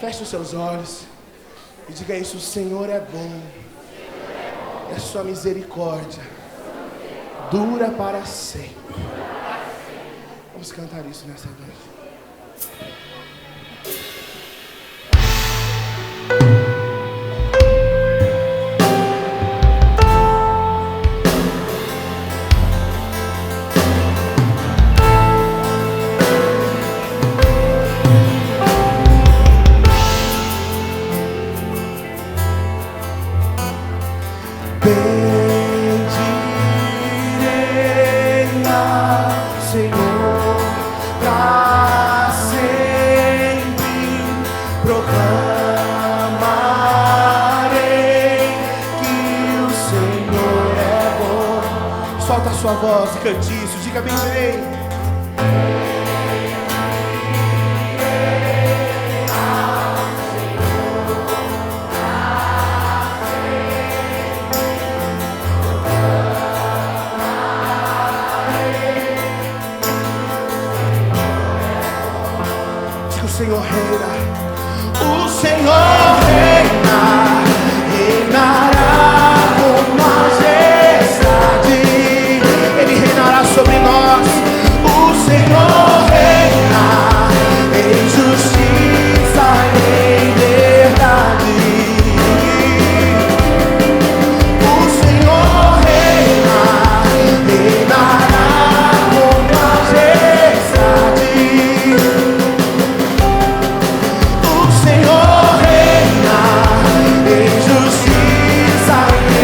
Feche os seus olhos e diga isso: o Senhor é bom, e a sua misericórdia dura para sempre. Vamos cantar isso nessa noite. Solta a sua voz e cante isso, diga bem direito. Diga: o Senhor reina, o Senhor reina, reinará com majestade. Ele reinará sobre nós. O Senhor reina em justiça e em verdade. O Senhor reina, reinará com majestade. O Senhor reina em justiça e em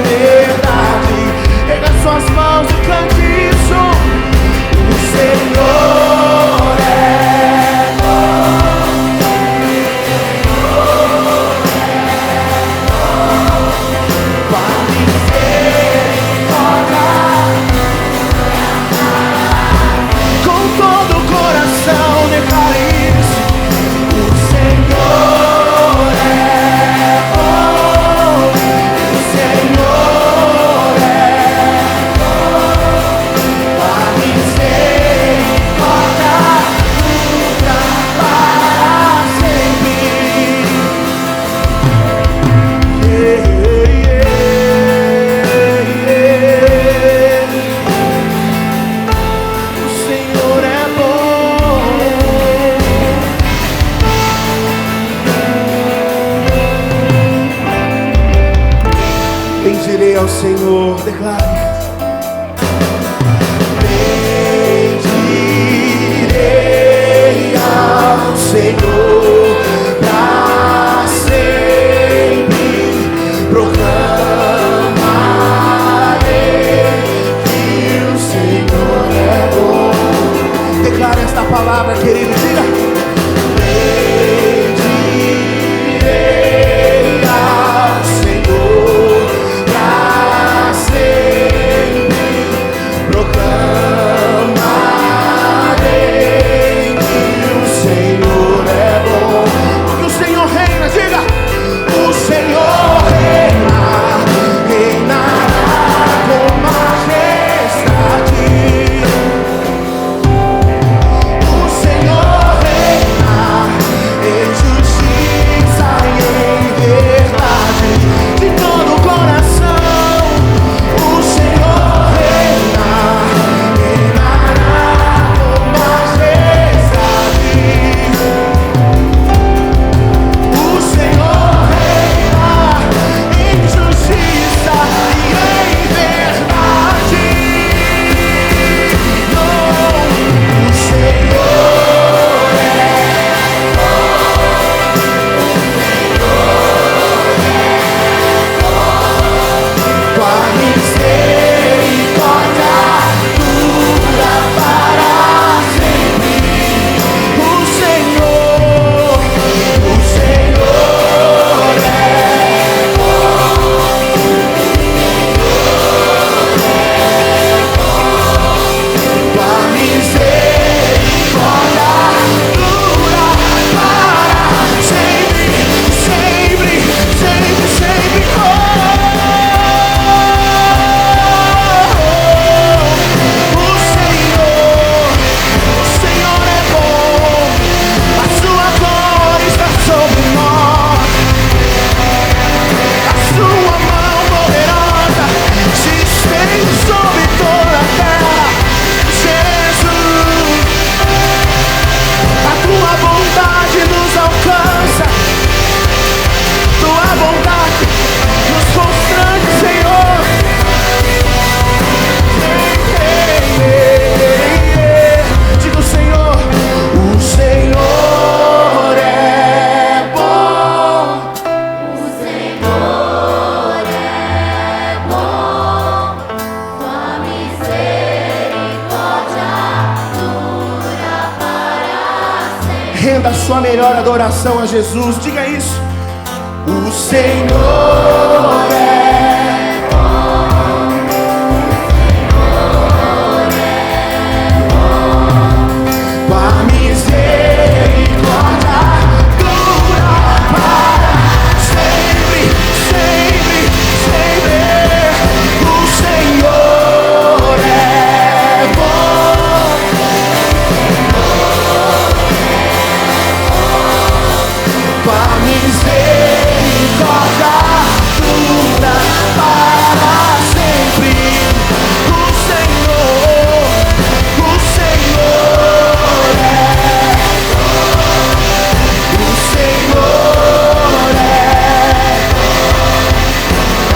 verdade. Pega suas mãos e cante isso. O Senhor é bom. Tua misericórdia com todo o coração declare isso. O Senhor é bom. O Senhor é tua misericórdia dura para sempre. O Senhor é bom. Bendirei ao Senhor, declare. Bendirei ao Senhor pra sempre, proclamarei que o Senhor é bom. Declare esta palavra, querido, diga. Bendirei ao Senhor pra sempre. melhor adoração a Jesus. Diga isso. O Senhor é bom. O Senhor é bom. Tua misericórdia dura para sempre, sempre, sempre. O Senhor é bom. Tua misericórdia dura para sempre. O Senhor é bom. O Senhor é bom.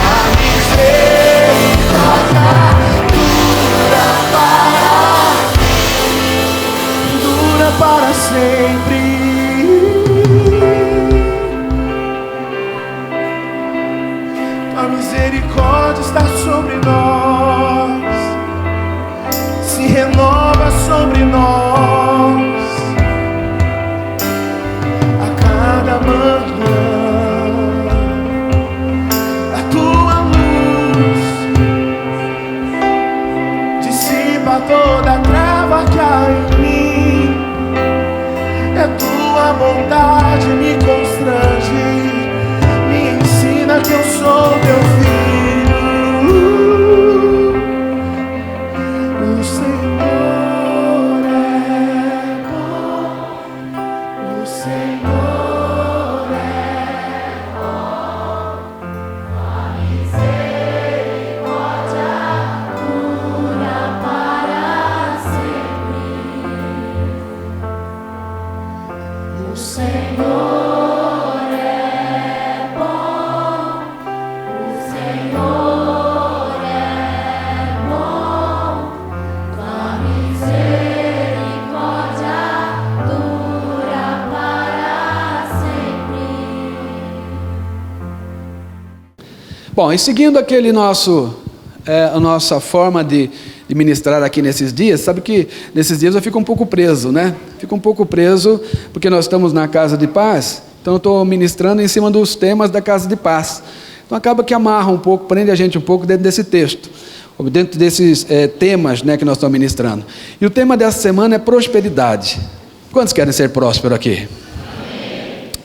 A misericórdia dura para sempre. A misericórdia está sobre nós, se renova sobre nós a cada manhã. A tua luz dissipa toda a treva que há em mim. É tua bondade me constrange, me ensina que eu sou teu filho. O Senhor é bom. O Senhor é bom. A misericórdia dura para sempre. O Senhor Bom, e seguindo aquele a nossa forma de ministrar aqui nesses dias, sabe que nesses dias eu fico um pouco preso, né? Fico um pouco preso porque nós estamos na Casa de Paz, então eu estou ministrando em cima dos temas da Casa de Paz. Então acaba que amarra um pouco, prende a gente um pouco dentro desse texto, ou dentro desses temas, né, que nós estamos ministrando. E o tema dessa semana é prosperidade. Quantos querem ser prósperos aqui? Amém.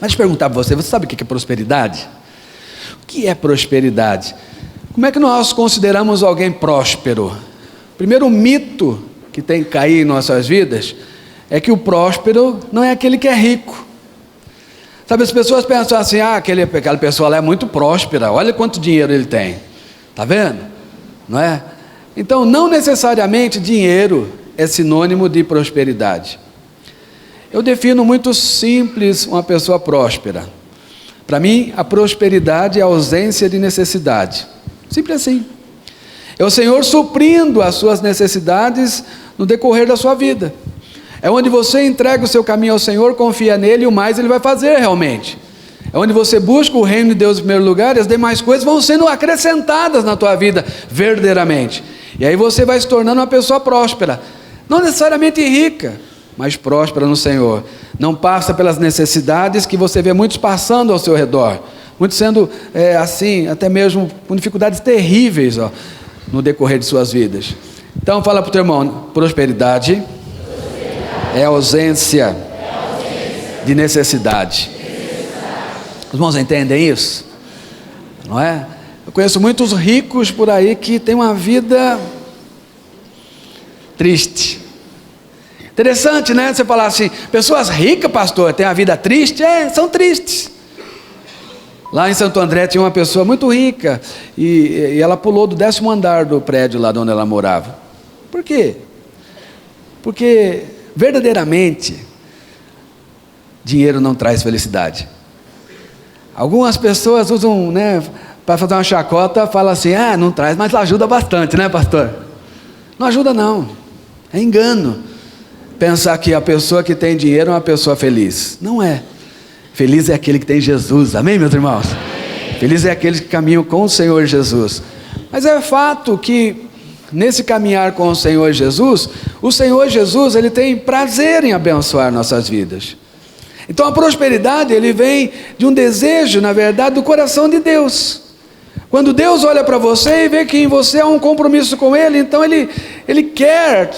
Mas deixa eu perguntar para você sabe o que é prosperidade? O que é prosperidade? Como é que nós consideramos alguém próspero? Primeiro, o mito que tem que cair em nossas vidas é que o próspero não é aquele que é rico. Sabe, as pessoas pensam assim, aquela pessoa lá é muito próspera, olha quanto dinheiro ele tem. Está vendo? Não é? Então, não necessariamente dinheiro é sinônimo de prosperidade. Eu defino muito simples uma pessoa próspera. Para mim, a prosperidade é a ausência de necessidade. Simples assim. É o Senhor suprindo as suas necessidades no decorrer da sua vida. É onde você entrega o seu caminho ao Senhor, confia nele e o mais Ele vai fazer realmente. É onde você busca o reino de Deus em primeiro lugar e as demais coisas vão sendo acrescentadas na tua vida verdadeiramente. E aí você vai se tornando uma pessoa próspera. Não necessariamente rica, mas próspera no Senhor. Não passa pelas necessidades que você vê muitos passando ao seu redor. Muitos sendo assim, até mesmo com dificuldades terríveis no decorrer de suas vidas. Então fala para o teu irmão, prosperidade é ausência de necessidade. Os irmãos entendem isso? Não é? Eu conheço muitos ricos por aí que têm uma vida triste. Interessante, né? Você falar assim, pessoas ricas, pastor, têm a vida triste? São tristes. Lá em Santo André tinha uma pessoa muito rica e ela pulou do 10º andar do prédio lá onde ela morava. Por quê? Porque verdadeiramente dinheiro não traz felicidade. Algumas pessoas usam, né, para fazer uma chacota, falam assim, não traz, mas ajuda bastante, né, pastor? Não ajuda não, é engano pensar que a pessoa que tem dinheiro é uma pessoa feliz. Não é. Feliz é aquele que tem Jesus, amém, meus irmãos? Amém. Feliz é aquele que caminha com o Senhor Jesus. Mas é fato que nesse caminhar com o Senhor Jesus, ele tem prazer em abençoar nossas vidas. Então a prosperidade, ele vem de um desejo, na verdade, do coração de Deus. Quando Deus olha para você e vê que em você há um compromisso com Ele, então Ele quer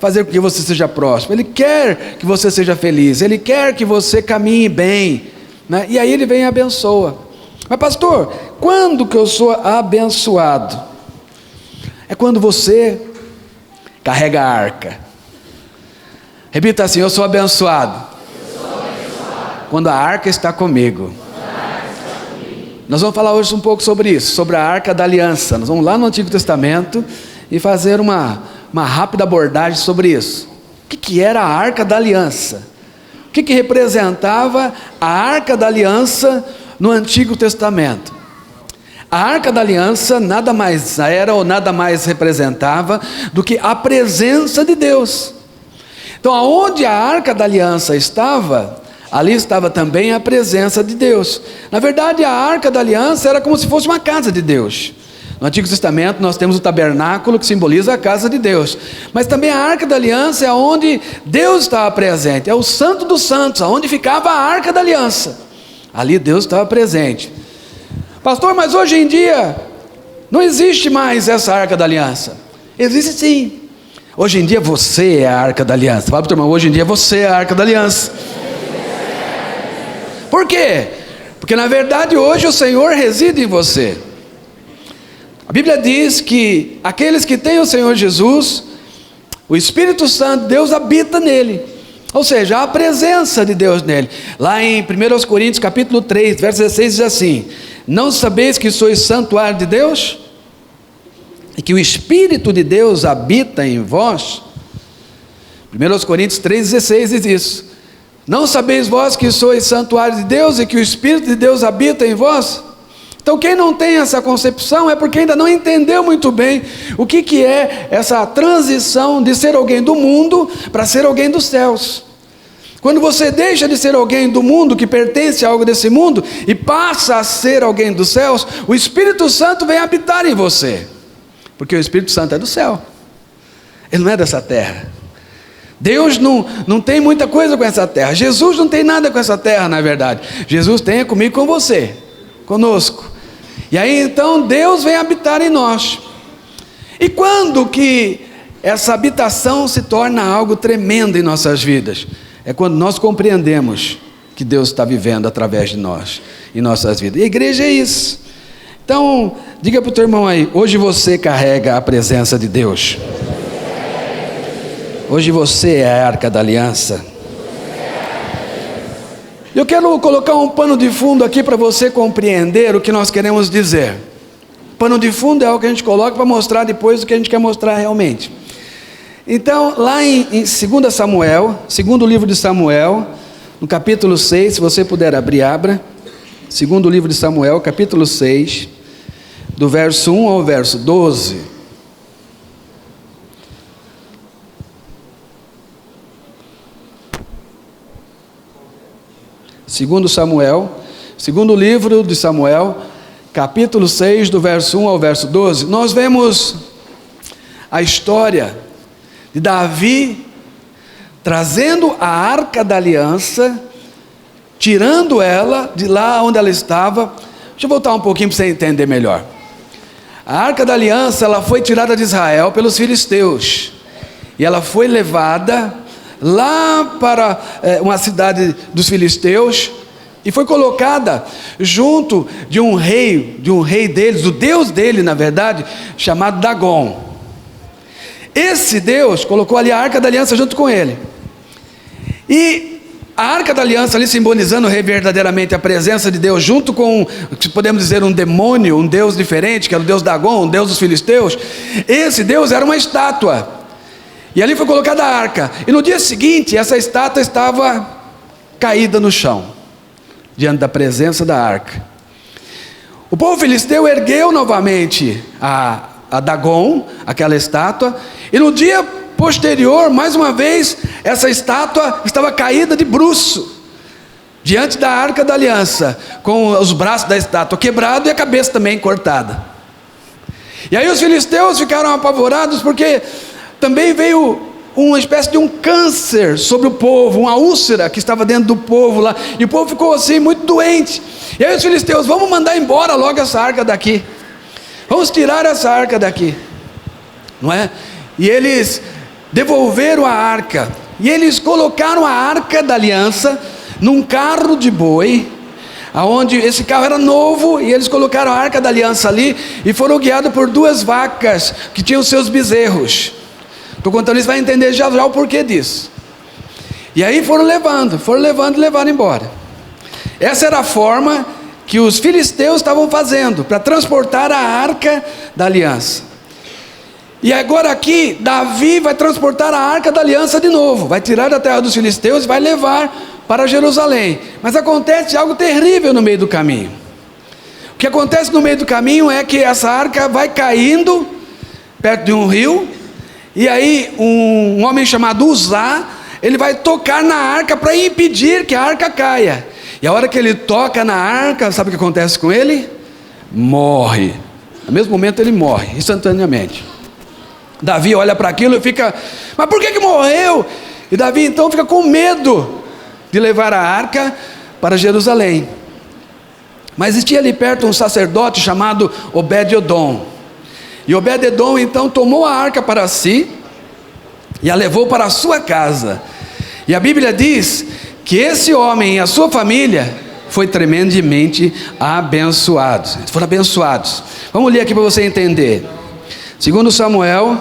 fazer com que você seja próspero, Ele quer que você seja feliz, Ele quer que você caminhe bem, né? E aí Ele vem e abençoa. Mas pastor, quando que eu sou abençoado? É quando você carrega a arca. Repita assim: eu sou abençoado. Quando a arca está comigo. Nós vamos falar hoje um pouco sobre isso, sobre a arca da aliança. Nós vamos lá no Antigo Testamento e fazer uma rápida abordagem sobre isso. O que era a arca da aliança? O que representava a arca da aliança no Antigo Testamento? A arca da aliança nada mais era ou nada mais representava do que a presença de Deus. Então, aonde a arca da aliança estava, ali estava também a presença de Deus. Na verdade, a arca da aliança era como se fosse uma casa de Deus. No Antigo Testamento nós temos o tabernáculo, que simboliza a casa de Deus, mas também a arca da aliança é onde Deus estava presente, é o santo dos santos, onde ficava a arca da aliança. Ali Deus estava presente. Pastor, mas hoje em dia não existe mais essa arca da aliança. Existe sim. Hoje em dia você é a arca da aliança. Fala para o teu irmão: hoje em dia você é a arca da aliança. Por quê? Porque na verdade hoje o Senhor reside em você. A Bíblia diz que aqueles que têm o Senhor Jesus, o Espírito Santo, Deus habita nele. Ou seja, a presença de Deus nele. Lá em 1 Coríntios capítulo 3, verso 16 diz assim: não sabeis que sois santuário de Deus? E que o Espírito de Deus habita em vós? 1 Coríntios 3, 16 diz isso. Não sabeis vós que sois santuário de Deus e que o Espírito de Deus habita em vós? Então quem não tem essa concepção é porque ainda não entendeu muito bem o que é essa transição de ser alguém do mundo para ser alguém dos céus. Quando você deixa de ser alguém do mundo, que pertence a algo desse mundo, e passa a ser alguém dos céus, o Espírito Santo vem habitar em você, porque o Espírito Santo é do céu, ele não é dessa terra. Deus não tem muita coisa com essa terra. Jesus não tem nada com essa terra, na verdade. Jesus tem comigo, com você, conosco. E aí então Deus vem habitar em nós. E quando que essa habitação se torna algo tremendo em nossas vidas? É quando nós compreendemos que Deus está vivendo através de nós, em nossas vidas. E a igreja é isso. Então, diga para o teu irmão aí: hoje você carrega a presença de Deus. Hoje você é a arca da aliança. Eu quero colocar um pano de fundo aqui para você compreender o que nós queremos dizer. Pano de fundo é algo que a gente coloca para mostrar depois o que a gente quer mostrar realmente. Então, lá em 2 Samuel, segundo livro de Samuel, no capítulo 6, se você puder abrir, abra. Segundo livro de Samuel, capítulo 6, do verso 1 ao verso 12. Segundo livro de Samuel, capítulo 6, do verso 1 ao verso 12, nós vemos a história de Davi trazendo a arca da aliança, tirando ela de lá onde ela estava. Deixa eu voltar um pouquinho para você entender melhor. A arca da aliança, ela foi tirada de Israel pelos filisteus, e ela foi levada lá para uma cidade dos filisteus, e foi colocada junto de um rei deles, do deus dele na verdade, chamado Dagon. Esse Deus colocou ali a arca da aliança junto com ele, e a arca da aliança ali simbolizando verdadeiramente a presença de Deus junto com, podemos dizer, um demônio, um deus diferente, que era o deus Dagon, um deus dos filisteus. Esse Deus era uma estátua, e ali foi colocada a arca, e no dia seguinte essa estátua estava caída no chão, diante da presença da arca. O povo filisteu ergueu novamente a Dagon, aquela estátua, e no dia posterior, mais uma vez, essa estátua estava caída de bruço, diante da arca da aliança, com os braços da estátua quebrados e a cabeça também cortada. E aí os filisteus ficaram apavorados, porque também veio uma espécie de um câncer sobre o povo, uma úlcera que estava dentro do povo lá, e o povo ficou assim muito doente. E aí os filisteus: vamos mandar embora logo essa arca daqui, vamos tirar essa arca daqui, não é? E eles devolveram a arca, e eles colocaram a arca da aliança num carro de boi, aonde esse carro era novo, e eles colocaram a arca da aliança ali, e foram guiados por 2 vacas que tinham seus bezerros. Estou contando isso, vai entender já o porquê disso. E aí foram levando e levaram embora. Essa era a forma que os filisteus estavam fazendo para transportar a arca da aliança. E agora aqui, Davi vai transportar a arca da aliança de novo, vai tirar da terra dos filisteus e vai levar para Jerusalém. Mas acontece algo terrível no meio do caminho. O que acontece no meio do caminho é que essa arca vai caindo perto de um rio, e aí um homem chamado Uzá, ele vai tocar na arca para impedir que a arca caia. E a hora que ele toca na arca, sabe o que acontece com ele? Morre. No mesmo momento ele morre, instantaneamente. Davi olha para aquilo e fica: mas por que morreu? E Davi então fica com medo de levar a arca para Jerusalém. Mas existia ali perto um sacerdote chamado Obed-edom. E Obed-edom então tomou a arca para si e a levou para a sua casa. E a Bíblia diz que esse homem e a sua família foi tremendamente abençoados. Eles foram abençoados. Vamos ler aqui para você entender. 2 Samuel,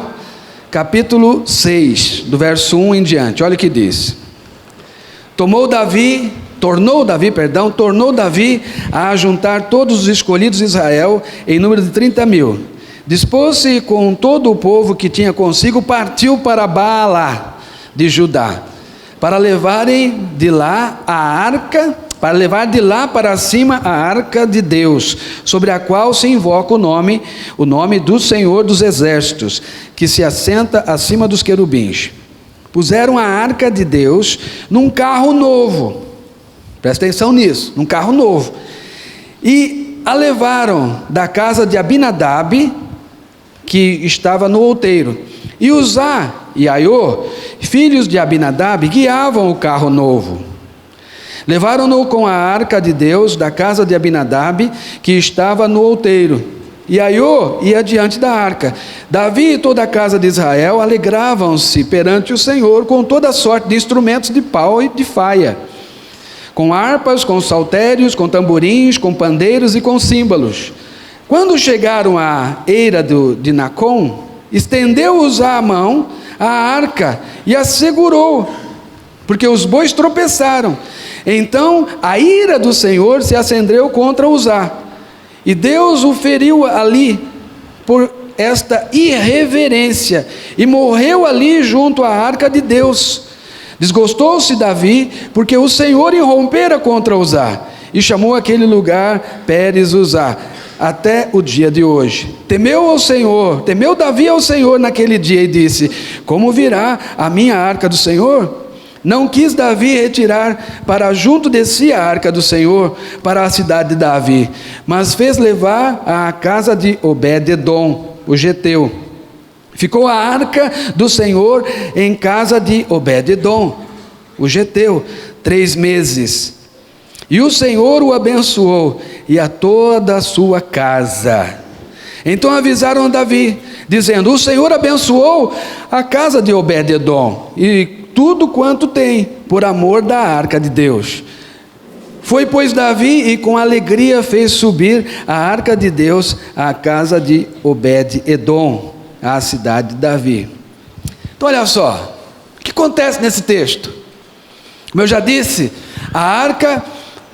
capítulo 6, do verso 1 em diante. Olha o que diz. Tornou Davi a juntar todos os escolhidos de Israel em número de 30.000. Dispôs-se com todo o povo que tinha consigo, partiu para Baalá de Judá, para levarem de lá a arca, para levar de lá para cima a arca de Deus, sobre a qual se invoca o nome do Senhor dos Exércitos, que se assenta acima dos querubins. Puseram a arca de Deus num carro novo, presta atenção nisso, num carro novo, e a levaram da casa de Abinadab, que estava no outeiro, e Uzá e Aiô, filhos de Abinadab, guiavam o carro novo. Levaram-no com a arca de Deus da casa de Abinadab, que estava no outeiro, e Aiô ia diante da arca. Davi e toda a casa de Israel alegravam-se perante o Senhor com toda sorte de instrumentos de pau e de faia, com harpas, com saltérios, com tamborins, com pandeiros e com símbolos. Quando chegaram à eira de Nacon, estendeu Uzá a mão à arca e a segurou, porque os bois tropeçaram. Então a ira do Senhor se acendeu contra Uzá, e Deus o feriu ali por esta irreverência, e morreu ali junto à arca de Deus. Desgostou-se Davi, porque o Senhor irrompera contra Uzá, e chamou aquele lugar Pérez Uzá, até o dia de hoje. Temeu Davi ao Senhor naquele dia, e disse: como virá a minha arca do Senhor? Não quis Davi retirar para junto de si a arca do Senhor para a cidade de Davi, mas fez levar à casa de Obed-edom, o geteu. Ficou a arca do Senhor em casa de Obed-edom, o geteu, 3 meses. E o Senhor o abençoou, e a toda a sua casa. Então avisaram a Davi, dizendo: o Senhor abençoou a casa de Obed-edom, e tudo quanto tem, por amor da arca de Deus. Foi, pois, Davi, e com alegria fez subir a arca de Deus à casa de Obed-edom, à cidade de Davi. Então olha só, o que acontece nesse texto? Como eu já disse, a arca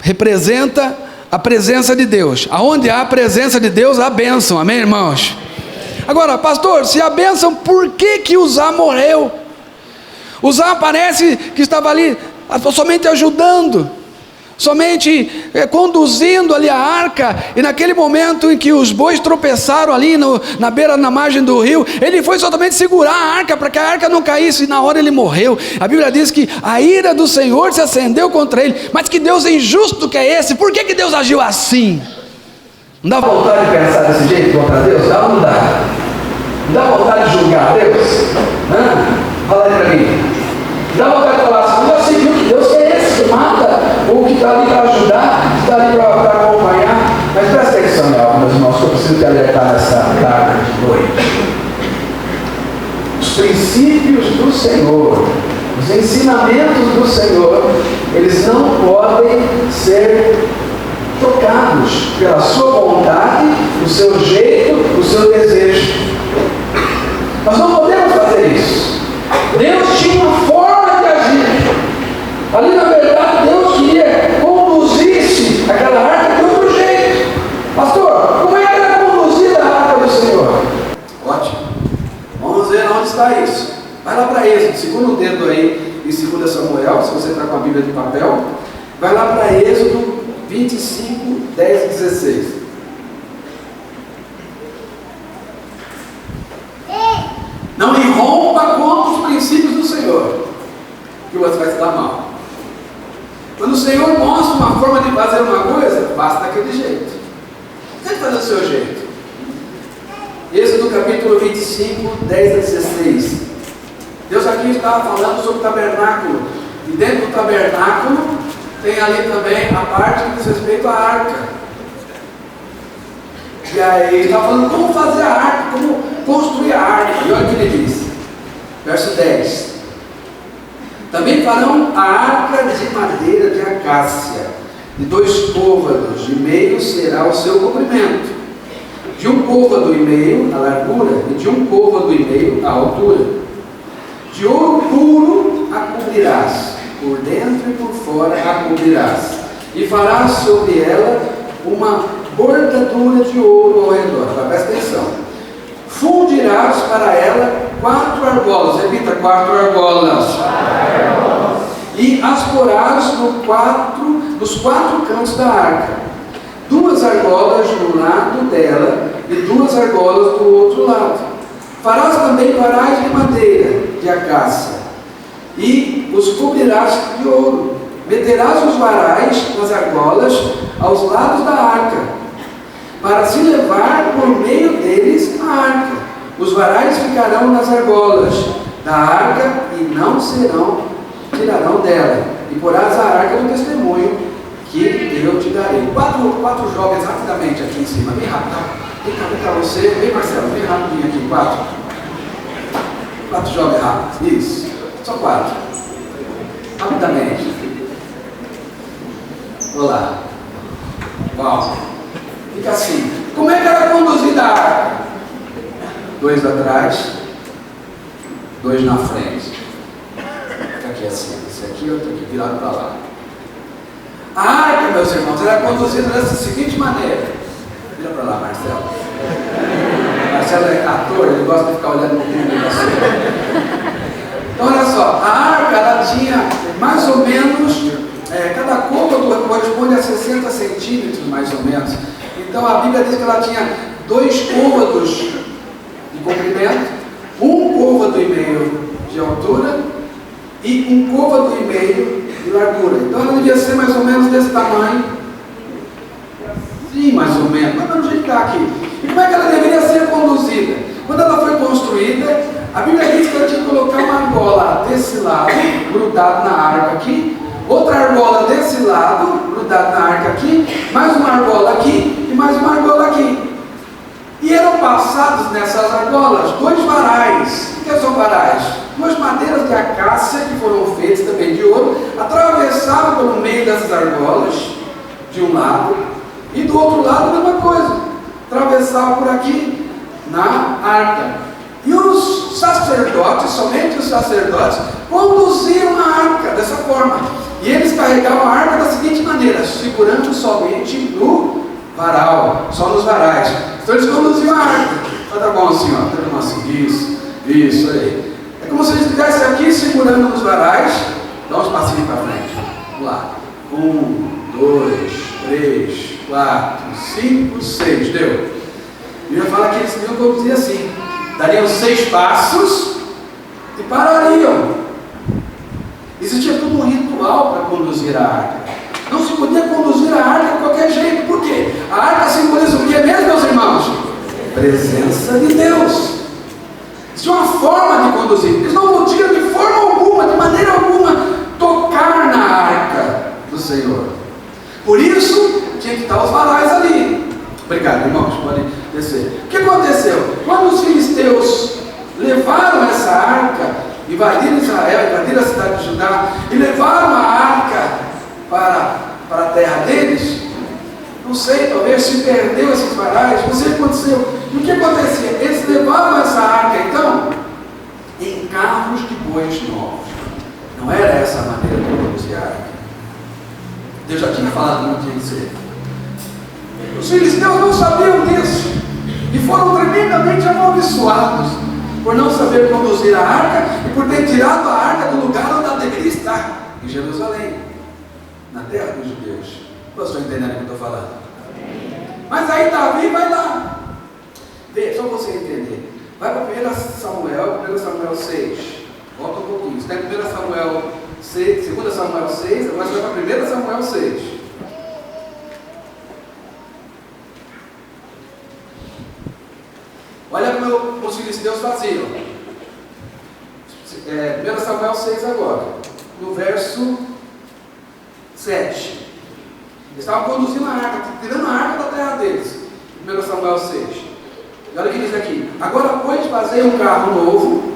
representa a presença de Deus. Aonde há a presença de Deus, há bênção, amém, irmãos? Agora, pastor, se há bênção, por que Uzá morreu? Uzá parece que estava ali somente ajudando, somente conduzindo ali a arca, e naquele momento em que os bois tropeçaram ali na margem do rio, ele foi somente segurar a arca, para que a arca não caísse, e na hora ele morreu. A Bíblia diz que a ira do Senhor se acendeu contra ele. Mas que Deus injusto que é esse? Por que Deus agiu assim? Não dá vontade de pensar desse jeito contra Deus? Dá ou não dá? Não dá vontade de julgar Deus? Fala aí para mim. Dá vontade de falar assim, você viu que Deus é esse que mata, ou que está ali para ajudar, que está ali para acompanhar. Mas presta atenção, meus irmãos, que eu preciso te alertar nessa tarde de noite. Os princípios do Senhor, os ensinamentos do Senhor, eles não podem ser tocados pela sua vontade, o seu jeito, o seu desejo. Nós não podemos fazer isso. Deus tinha uma forma de agir. Ali, na verdade, Deus queria conduzir-se aquela arca de outro jeito. Pastor, como é que era conduzida a arca do Senhor? Ótimo. Vamos ver onde está isso. Vai lá para Êxodo, segundo o dedo aí em 2 Samuel, se você está com a Bíblia de papel. Vai lá para Êxodo 25, 10 e 16. Não irrompa contra os princípios do Senhor, que você vai se dar mal. Quando o Senhor mostra uma forma de fazer uma coisa, faça daquele jeito. Tente fazer do seu jeito. Êxodo capítulo 25, 10 a 16. Deus aqui estava falando sobre o tabernáculo. E dentro do tabernáculo tem ali também a parte que diz respeito à arca. E aí ele está falando como fazer a arca, como construir a arca. E olha o que ele diz. Verso 10. Também farão a arca de madeira de acácia, de 2 côvados, de meio será o seu comprimento, de 1 côvado e meio a largura, e de 1 côvado e meio a altura. De ouro puro a cobrirás, por dentro e por fora a cobrirás, e farás sobre ela uma bordadura de ouro ao redor. Presta atenção. Fundirás para ela 4 argolas, repita, 4 argolas. E as porás nos 4 cantos da arca, 2 argolas no lado dela e 2 argolas do outro lado. Farás também varais de madeira de acácia e os cobrirás de ouro. Meterás os varais nas argolas aos lados da arca, para se levar por meio deles a arca. Os varais ficarão nas argolas da arca e não tirarão dela. E porás a arca do testemunho que eu te darei. 4 jovens rapidamente aqui em cima, bem rápido. Vem cá você, vem Marcelo, bem rapidinho aqui, 4 jovens rápidos, isso, só 4. Rapidamente. Olá. Uau. Fica assim. Como é que era conduzida a arca? 2 atrás, 2 na frente. Fica aqui assim, esse aqui e outro aqui, virado para lá. A arca, meus irmãos, era conduzida dessa seguinte maneira. Vira para lá, Marcelo. Marcelo é ator, ele gosta de ficar olhando no mundo da cena. Então, olha só, a arca, ela tinha mais ou menos, cada côvado corresponde a 60 centímetros, mais ou menos. Então, a Bíblia diz que ela tinha 2 côvados de comprimento, 1 côvado e meio de altura e 1 côvado e meio de largura. Então, ela devia ser mais ou menos desse tamanho. Sim, mais ou menos, mas vamos ajeitar aqui. E como é que ela deveria ser conduzida? Quando ela foi construída, a Bíblia diz que ela tinha que colocar uma argola desse lado, grudado na arca aqui, outra argola desse lado, grudado na arca aqui, mais uma argola aqui e mais uma argola aqui. E eram passados nessas argolas 2 varais. O que são varais? 2 madeiras de acácia que foram feitas também de ouro, atravessavam pelo meio dessas argolas, de um lado, e do outro lado a mesma coisa, atravessavam por aqui na arca. E os sacerdotes, somente os sacerdotes, conduziam a arca dessa forma. E eles carregavam a arca da seguinte maneira, segurando somente no varal, só nos varais. Então eles conduziam a arca. Tá bom assim, ó, tá bom assim, isso aí. É como se eles estivessem aqui segurando nos varais. Dá uns passinhos para frente. Vamos lá. 1, 2, 3, 4, 5, 6. Deu. E eu falo que eles deviam conduzir assim. Dariam 6 passos e parariam. Existia todo um ritual para conduzir a arca. Não se podia conduzir a arca de qualquer jeito. Por quê? A arca simboliza o que mesmo, meus irmãos? Presença de Deus. Existia uma forma de conduzir. Eles não podiam de tinha que estar os varais ali. Obrigado, irmãos, podem descer. O que aconteceu? Quando os filisteus levaram essa arca, invadiram Israel, invadiram a cidade de Judá, e levaram a arca para a terra deles, não sei, talvez se perdeu esses varais, não sei o que aconteceu. E o que acontecia? Eles levavam essa arca, então, em carros de bois novos. Não era essa a maneira de conduzir a arca. Deus já tinha falado que não tinha que ser. Os filisteus não sabiam disso e foram tremendamente amaldiçoados por não saber conduzir a arca e por ter tirado a arca do lugar onde ela deveria estar, em Jerusalém, na terra dos judeus. Vocês estão entendendo o que eu estou falando? Mas aí Davi vai lá. Vê, só você entender. Vai para 1 Samuel 6. Volta um pouquinho. Você está em 1 Samuel 6, 2 Samuel 6, agora você vai para 1 Samuel 6. Olha como os filisteus faziam. 1 Samuel 6 agora, no verso 7. Eles estavam conduzindo a arca, tirando a arca da terra deles. 1 Samuel 6. E olha o que diz aqui. Agora, pois, fazei um carro novo.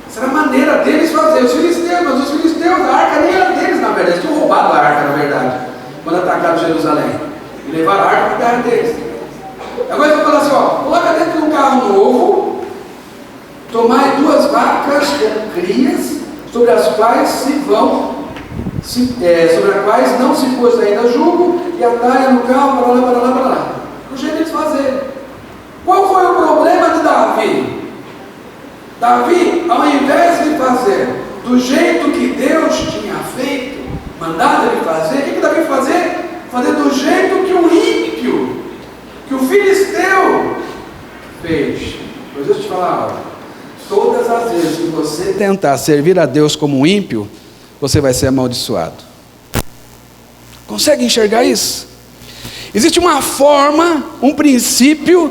Essa era a maneira deles fazer. Os filisteus, mas os filisteus, a arca nem era deles, na verdade. Eles tinham roubado a arca, na verdade, quando atacaram Jerusalém. E levaram a arca para a terra deles. Agora ele vai falar assim, ó, coloca dentro de um carro novo, tomai 2 vacas com crias, sobre as quais não se pôs ainda jugo, e atalha no carro, para lá. O jeito deles fazerem. Qual foi o problema de Davi? Davi, ao invés de fazer do jeito que Deus tinha feito, mandado ele fazer, o que Davi fazer? Fazer do jeito que o ímpio, que o filisteu fez. Mas deixa eu te falar algo. Todas as vezes que você tentar servir a Deus como um ímpio, você vai ser amaldiçoado. Consegue enxergar isso? Existe uma forma, um princípio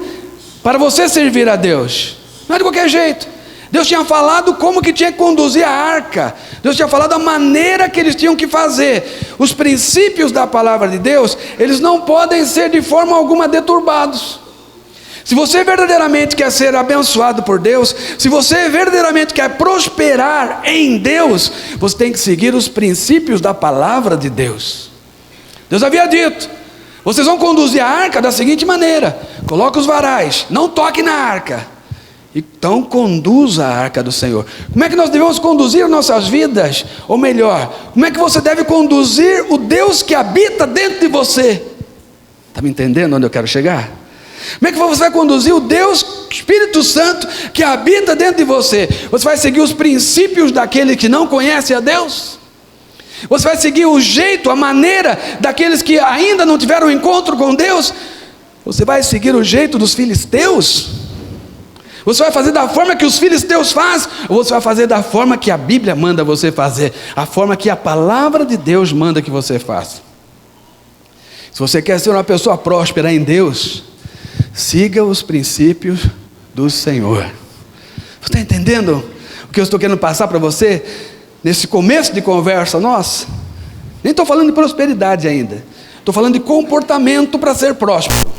para você servir a Deus. Não é de qualquer jeito. Deus tinha falado como que tinha que conduzir a arca. Deus tinha falado a maneira que eles tinham que fazer. Os princípios da palavra de Deus, eles não podem ser de forma alguma deturbados. Se você verdadeiramente quer ser abençoado por Deus, se você verdadeiramente quer prosperar em Deus, você tem que seguir os princípios da palavra de Deus. Deus havia dito: vocês vão conduzir a arca da seguinte maneira: coloque os varais, não toque na arca. Então conduza a arca do Senhor. Como é que nós devemos conduzir nossas vidas? Ou melhor, como é que você deve conduzir o Deus que habita dentro de você? Está me entendendo onde eu quero chegar? Como é que você vai conduzir o Deus, Espírito Santo, que habita dentro de você? Você vai seguir os princípios daquele que não conhece a Deus? Você vai seguir o jeito, a maneira daqueles que ainda não tiveram encontro com Deus? Você vai seguir o jeito dos filisteus? Você vai fazer da forma que os filisteus fazem, ou você vai fazer da forma que a Bíblia manda você fazer, a forma que a palavra de Deus manda que você faça? Se você quer ser uma pessoa próspera em Deus, siga os princípios do Senhor. Você está entendendo o que eu estou querendo passar para você nesse começo de conversa nossa? Nem estou falando de prosperidade ainda, estou falando de comportamento para ser próspero.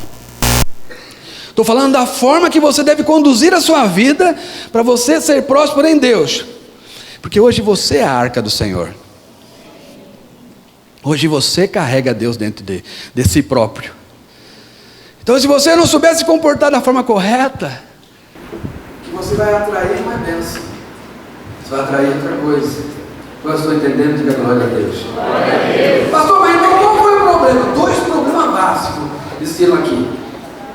Estou falando da forma que você deve conduzir a sua vida para você ser próspero em Deus. Porque hoje você é a arca do Senhor. Hoje você carrega Deus dentro de si próprio. Então, se você não souber se comportar da forma correta, que você vai atrair uma bênção. Você vai atrair outra coisa. Eu estou entendendo, diga glória a Deus. Pastor, mas então qual foi o problema? 2 problemas básicos existiram aqui.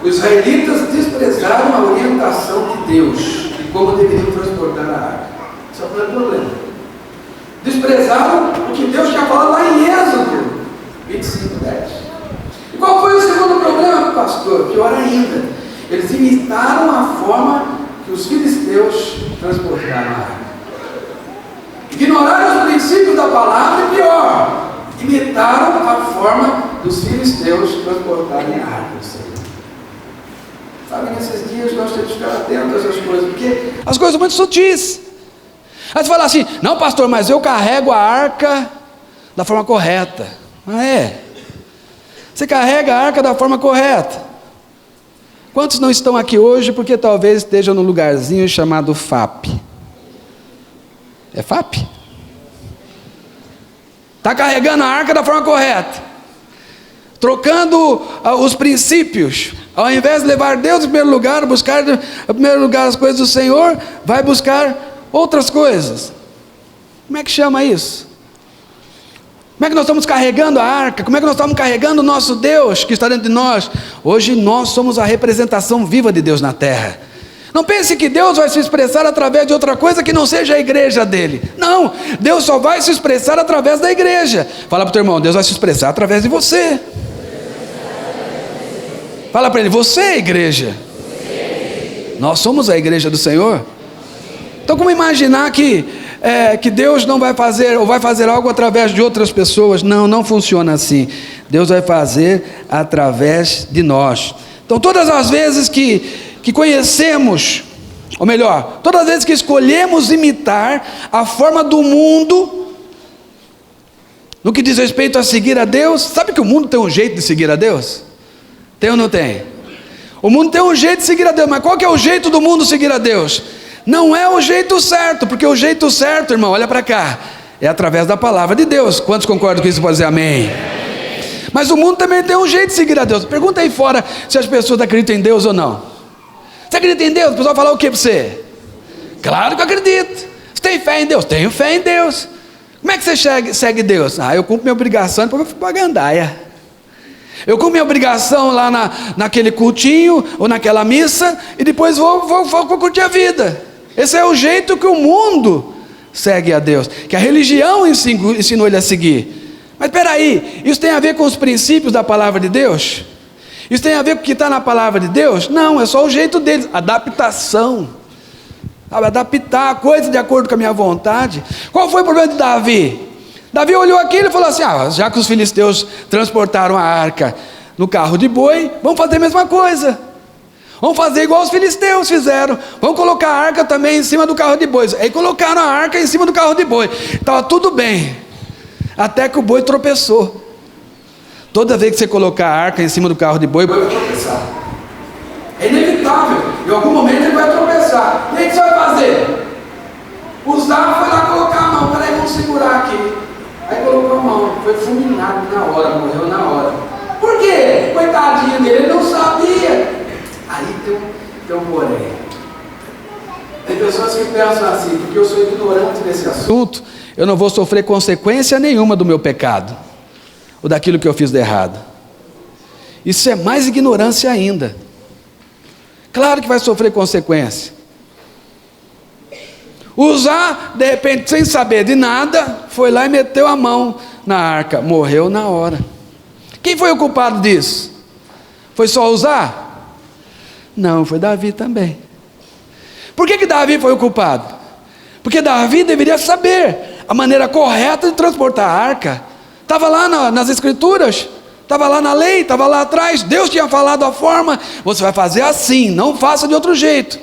Os israelitas desprezaram a orientação de Deus e como deveriam transportar a arca. Esse é o primeiro problema. Desprezaram o que Deus tinha falado lá em Êxodo 25:10. E qual foi o segundo problema, pastor? Pior ainda, eles imitaram a forma que os filisteus transportaram a arca. Ignoraram os princípios da palavra e pior, imitaram a forma dos filisteus transportarem a arca do Senhor. Sabe, nesses dias nós temos que ficar atentos a essas coisas, porque as coisas são muito sutis. Aí você fala assim: não, pastor, mas eu carrego a arca da forma correta. Ah, é? Você carrega a arca da forma correta. Quantos não estão aqui hoje porque talvez estejam num lugarzinho chamado FAP? É FAP? Está carregando a arca da forma correta, trocando os princípios. Ao invés de levar Deus em primeiro lugar, buscar em primeiro lugar as coisas do Senhor, vai buscar outras coisas. Como é que chama isso? Como é que nós estamos carregando a arca? Como é que nós estamos carregando o nosso Deus que está dentro de nós? Hoje nós somos a representação viva de Deus na terra. Não pense que Deus vai se expressar através de outra coisa que não seja a igreja dele. Não, Deus só vai se expressar através da igreja. Fala para o teu irmão, Deus vai se expressar através de você. Fala para ele, você é a igreja. Nós somos a igreja do Senhor. Então como imaginar que Deus não vai fazer, ou vai fazer algo através de outras pessoas? Não, não funciona assim. Deus vai fazer através de nós. Então todas as vezes que conhecemos, ou melhor, todas as vezes que escolhemos imitar a forma do mundo, no que diz respeito a seguir a Deus, sabe que o mundo tem um jeito de seguir a Deus? Tem ou não tem? O mundo tem um jeito de seguir a Deus, mas qual que é o jeito do mundo seguir a Deus? Não é o jeito certo, porque o jeito certo, irmão, olha para cá, é através da palavra de Deus. Quantos concordam com isso? Pode dizer amém? Mas o mundo também tem um jeito de seguir a Deus. Pergunta aí fora se as pessoas acreditam em Deus ou não. Você acredita em Deus? O pessoal fala o que para você? Claro que eu acredito. Você tem fé em Deus? Tenho fé em Deus. Como é que você segue Deus? Eu cumpro minha obrigação, depois eu fico para gandaia. Eu cumpro minha obrigação lá naquele cultinho, ou naquela missa, e depois vou curtir a vida. Esse é o jeito que o mundo segue a Deus, que a religião ensinou ele a seguir. Mas espera aí, isso tem a ver com os princípios da palavra de Deus? Isso tem a ver com o que está na palavra de Deus? Não, é só o jeito deles, adaptação. Adaptar a coisa de acordo com a minha vontade. Qual foi o problema de Davi? Davi olhou aquilo e falou assim, já que os filisteus transportaram a arca no carro de boi, vamos fazer a mesma coisa. Vamos fazer igual os filisteus fizeram. Vamos colocar a arca também em cima do carro de boi. Aí colocaram a arca em cima do carro de boi. Estava tudo bem. Até que o boi tropeçou. Toda vez que você colocar a arca em cima do carro de boi, o boi vai tropeçar. É inevitável. Em algum momento ele vai tropeçar. E aí o que você vai fazer? Uzá foi lá colocar a mão. Peraí, vamos segurar aqui. Aí colocou a mão. Foi fulminado na hora, morreu na hora. Por quê? Coitadinho dele, ele não sabia. Aí tem um porém. Tem pessoas que pensam assim, porque eu sou ignorante nesse assunto, eu não vou sofrer consequência nenhuma do meu pecado, ou daquilo que eu fiz de errado. Isso é mais ignorância ainda. Claro que vai sofrer consequência. Uzá, de repente, sem saber de nada, foi lá e meteu a mão na arca, morreu na hora. Quem foi o culpado disso? Foi só Uzá? Não, foi Davi também. Por que Davi foi o culpado? Porque Davi deveria saber a maneira correta de transportar a arca. Estava lá nas escrituras, estava lá na lei, estava lá atrás. Deus tinha falado a forma, você vai fazer assim, não faça de outro jeito.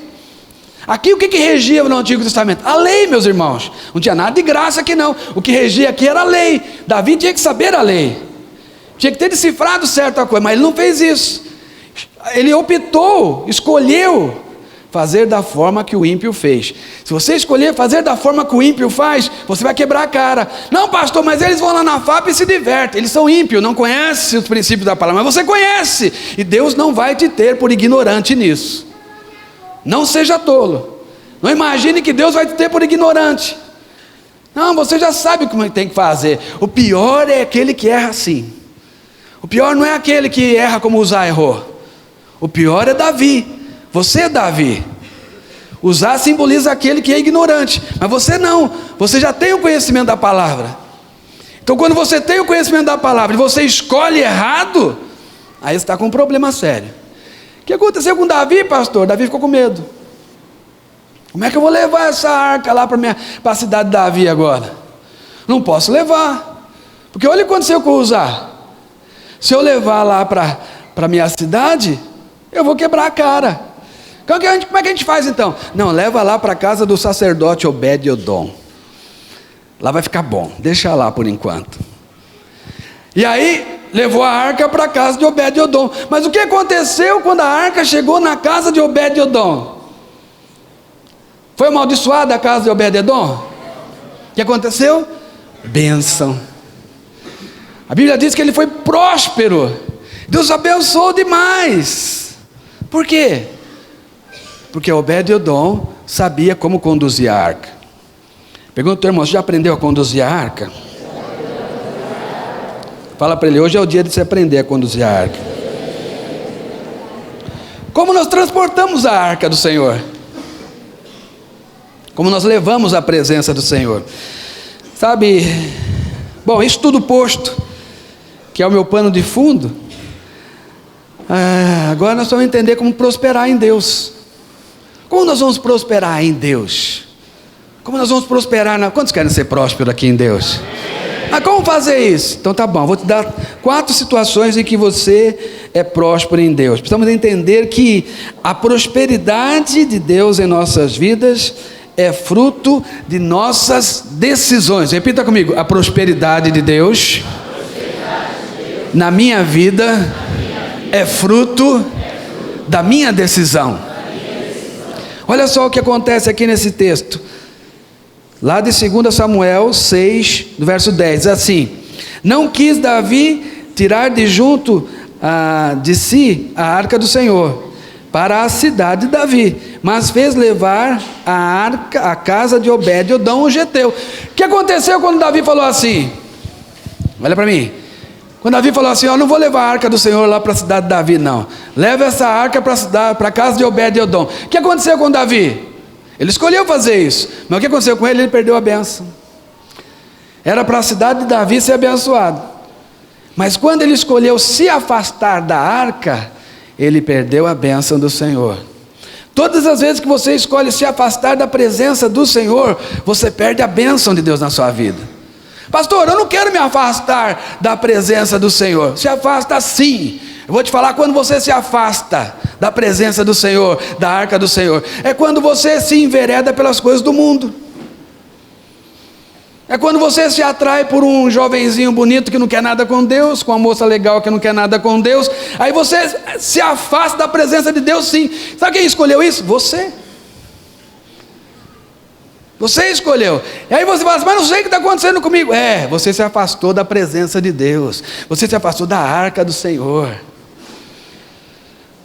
Aqui o que regia no Antigo Testamento? A lei, meus irmãos. Não tinha nada de graça aqui não. O que regia aqui era a lei. Davi tinha que saber a lei. Tinha que ter decifrado certa coisa, mas ele não fez isso. Ele optou, escolheu fazer da forma que o ímpio fez. Se você escolher fazer da forma que o ímpio faz, você vai quebrar a cara. Não, pastor, mas eles vão lá na FAP e se divertem. Eles são ímpios, não conhecem os princípios da palavra, mas você conhece. E Deus não vai te ter por ignorante nisso. Não seja tolo. Não imagine que Deus vai te ter por ignorante. Não, você já sabe como tem que fazer. O pior é aquele que erra assim. O pior não é aquele que erra como Uzá errou. O pior é Davi. Você é Davi. Uzá simboliza aquele que é ignorante, mas você não. Você já tem o conhecimento da palavra. Então quando você tem o conhecimento da palavra e você escolhe errado, aí você está com um problema sério. O que aconteceu com Davi, pastor? Davi ficou com medo. Como é que eu vou levar essa arca lá para a cidade de Davi agora? Não posso levar. Porque olha o que aconteceu com Uzá. Se eu levar lá para a minha cidade, eu vou quebrar a cara. Como é que a gente faz então? Não, leva lá para a casa do sacerdote Obed-Edom. Lá vai ficar bom, deixa lá por enquanto. E aí, levou a arca para a casa de Obed-edom. Mas o que aconteceu quando a arca chegou na casa de Obed-edom? Foi amaldiçoada a casa de Obed-edom? O que aconteceu? Bênção. A Bíblia diz que ele foi próspero. Deus abençoou demais. Por quê? Porque Obed-edom sabia como conduzir a arca. Pergunta ao teu irmão, você já aprendeu a conduzir a arca? Fala para ele, hoje é o dia de você aprender a conduzir a arca. Como nós transportamos a arca do Senhor? Como nós levamos a presença do Senhor? Sabe, bom, isso tudo posto, que é o meu pano de fundo, agora nós vamos entender como prosperar em Deus. Como nós vamos prosperar em Deus? Como nós vamos prosperar Quantos querem ser prósperos aqui em Deus? Como fazer isso? Então tá bom, vou te dar 4 situações em que você é próspero em Deus. Precisamos entender que a prosperidade de Deus em nossas vidas é fruto de nossas decisões. Repita comigo, a prosperidade de Deus na minha vida é fruto da minha decisão. Olha só o que acontece aqui nesse texto. Lá de 2 Samuel 6, do verso 10, assim: não quis Davi tirar de junto de si a arca do Senhor para a cidade de Davi, mas fez levar a arca à casa de Obed-edom o geteu. O que aconteceu quando Davi falou assim? Olha para mim. Quando Davi falou assim, não vou levar a arca do Senhor lá para a cidade de Davi, não. Leva essa arca para a casa de Obed-edom. O que aconteceu com Davi? Ele escolheu fazer isso, mas o que aconteceu com ele? Ele perdeu a bênção. Era para a cidade de Davi ser abençoado, mas quando ele escolheu se afastar da arca, ele perdeu a bênção do Senhor. Todas as vezes que você escolhe se afastar da presença do Senhor, você perde a bênção de Deus na sua vida. Pastor, eu não quero me afastar da presença do Senhor. Se afasta sim. Eu vou te falar, quando você se afasta da presença do Senhor, da arca do Senhor, é quando você se envereda pelas coisas do mundo. É quando você se atrai por um jovenzinho bonito que não quer nada com Deus, com uma moça legal que não quer nada com Deus. Aí você se afasta da presença de Deus sim. Sabe quem escolheu isso? Você. Você escolheu. E aí você fala assim, mas não sei o que está acontecendo comigo. Você se afastou da presença de Deus. Você se afastou da arca do Senhor.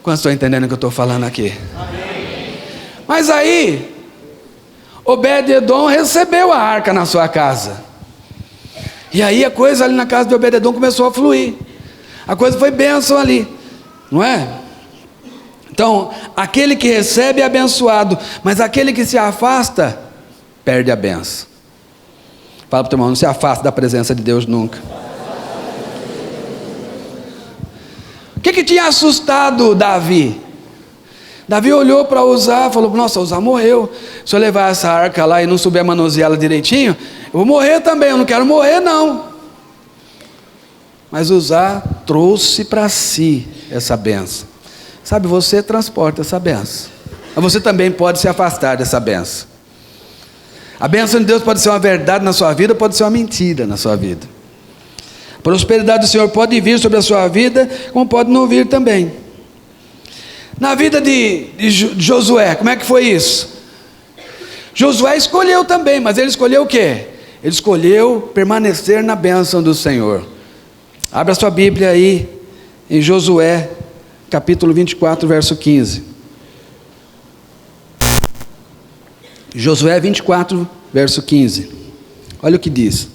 Quantos estão entendendo o que eu estou falando aqui? Amém. Mas aí, Obed-edom recebeu a arca na sua casa. E aí a coisa ali na casa de Obed-edom começou a fluir. A coisa foi bênção ali, não é? Então, aquele que recebe é abençoado, mas aquele que se afasta, perde a bênção. Fala para o teu irmão, não se afaste da presença de Deus nunca. O que tinha assustado Davi? Davi olhou para Uzá, falou, nossa, Uzá morreu. Se eu levar essa arca lá e não souber manuseá-la direitinho, eu vou morrer também, eu não quero morrer não. Mas Uzá trouxe para si essa bênção. Sabe, você transporta essa bênção, mas você também pode se afastar dessa bênção. A bênção de Deus pode ser uma verdade na sua vida, pode ser uma mentira na sua vida. A prosperidade do Senhor pode vir sobre a sua vida, como pode não vir também. Na vida de Josué, como é que foi isso? Josué escolheu também, mas ele escolheu o quê? Ele escolheu permanecer na bênção do Senhor. Abra sua Bíblia aí, em Josué, capítulo 24, verso 15. Josué 24, verso 15. Olha o que diz.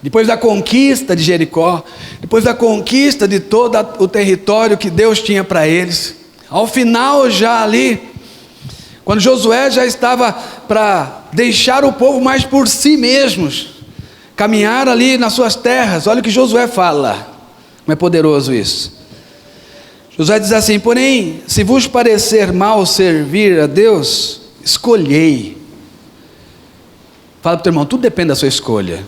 Depois da conquista de Jericó, depois da conquista de todo o território que Deus tinha para eles, ao final já ali, quando Josué já estava para deixar o povo mais por si mesmos, caminhar ali nas suas terras, olha o que Josué fala, como é poderoso isso. Josué diz assim, porém, se vos parecer mal servir a Deus, escolhei. Fala para o teu irmão, tudo depende da sua escolha.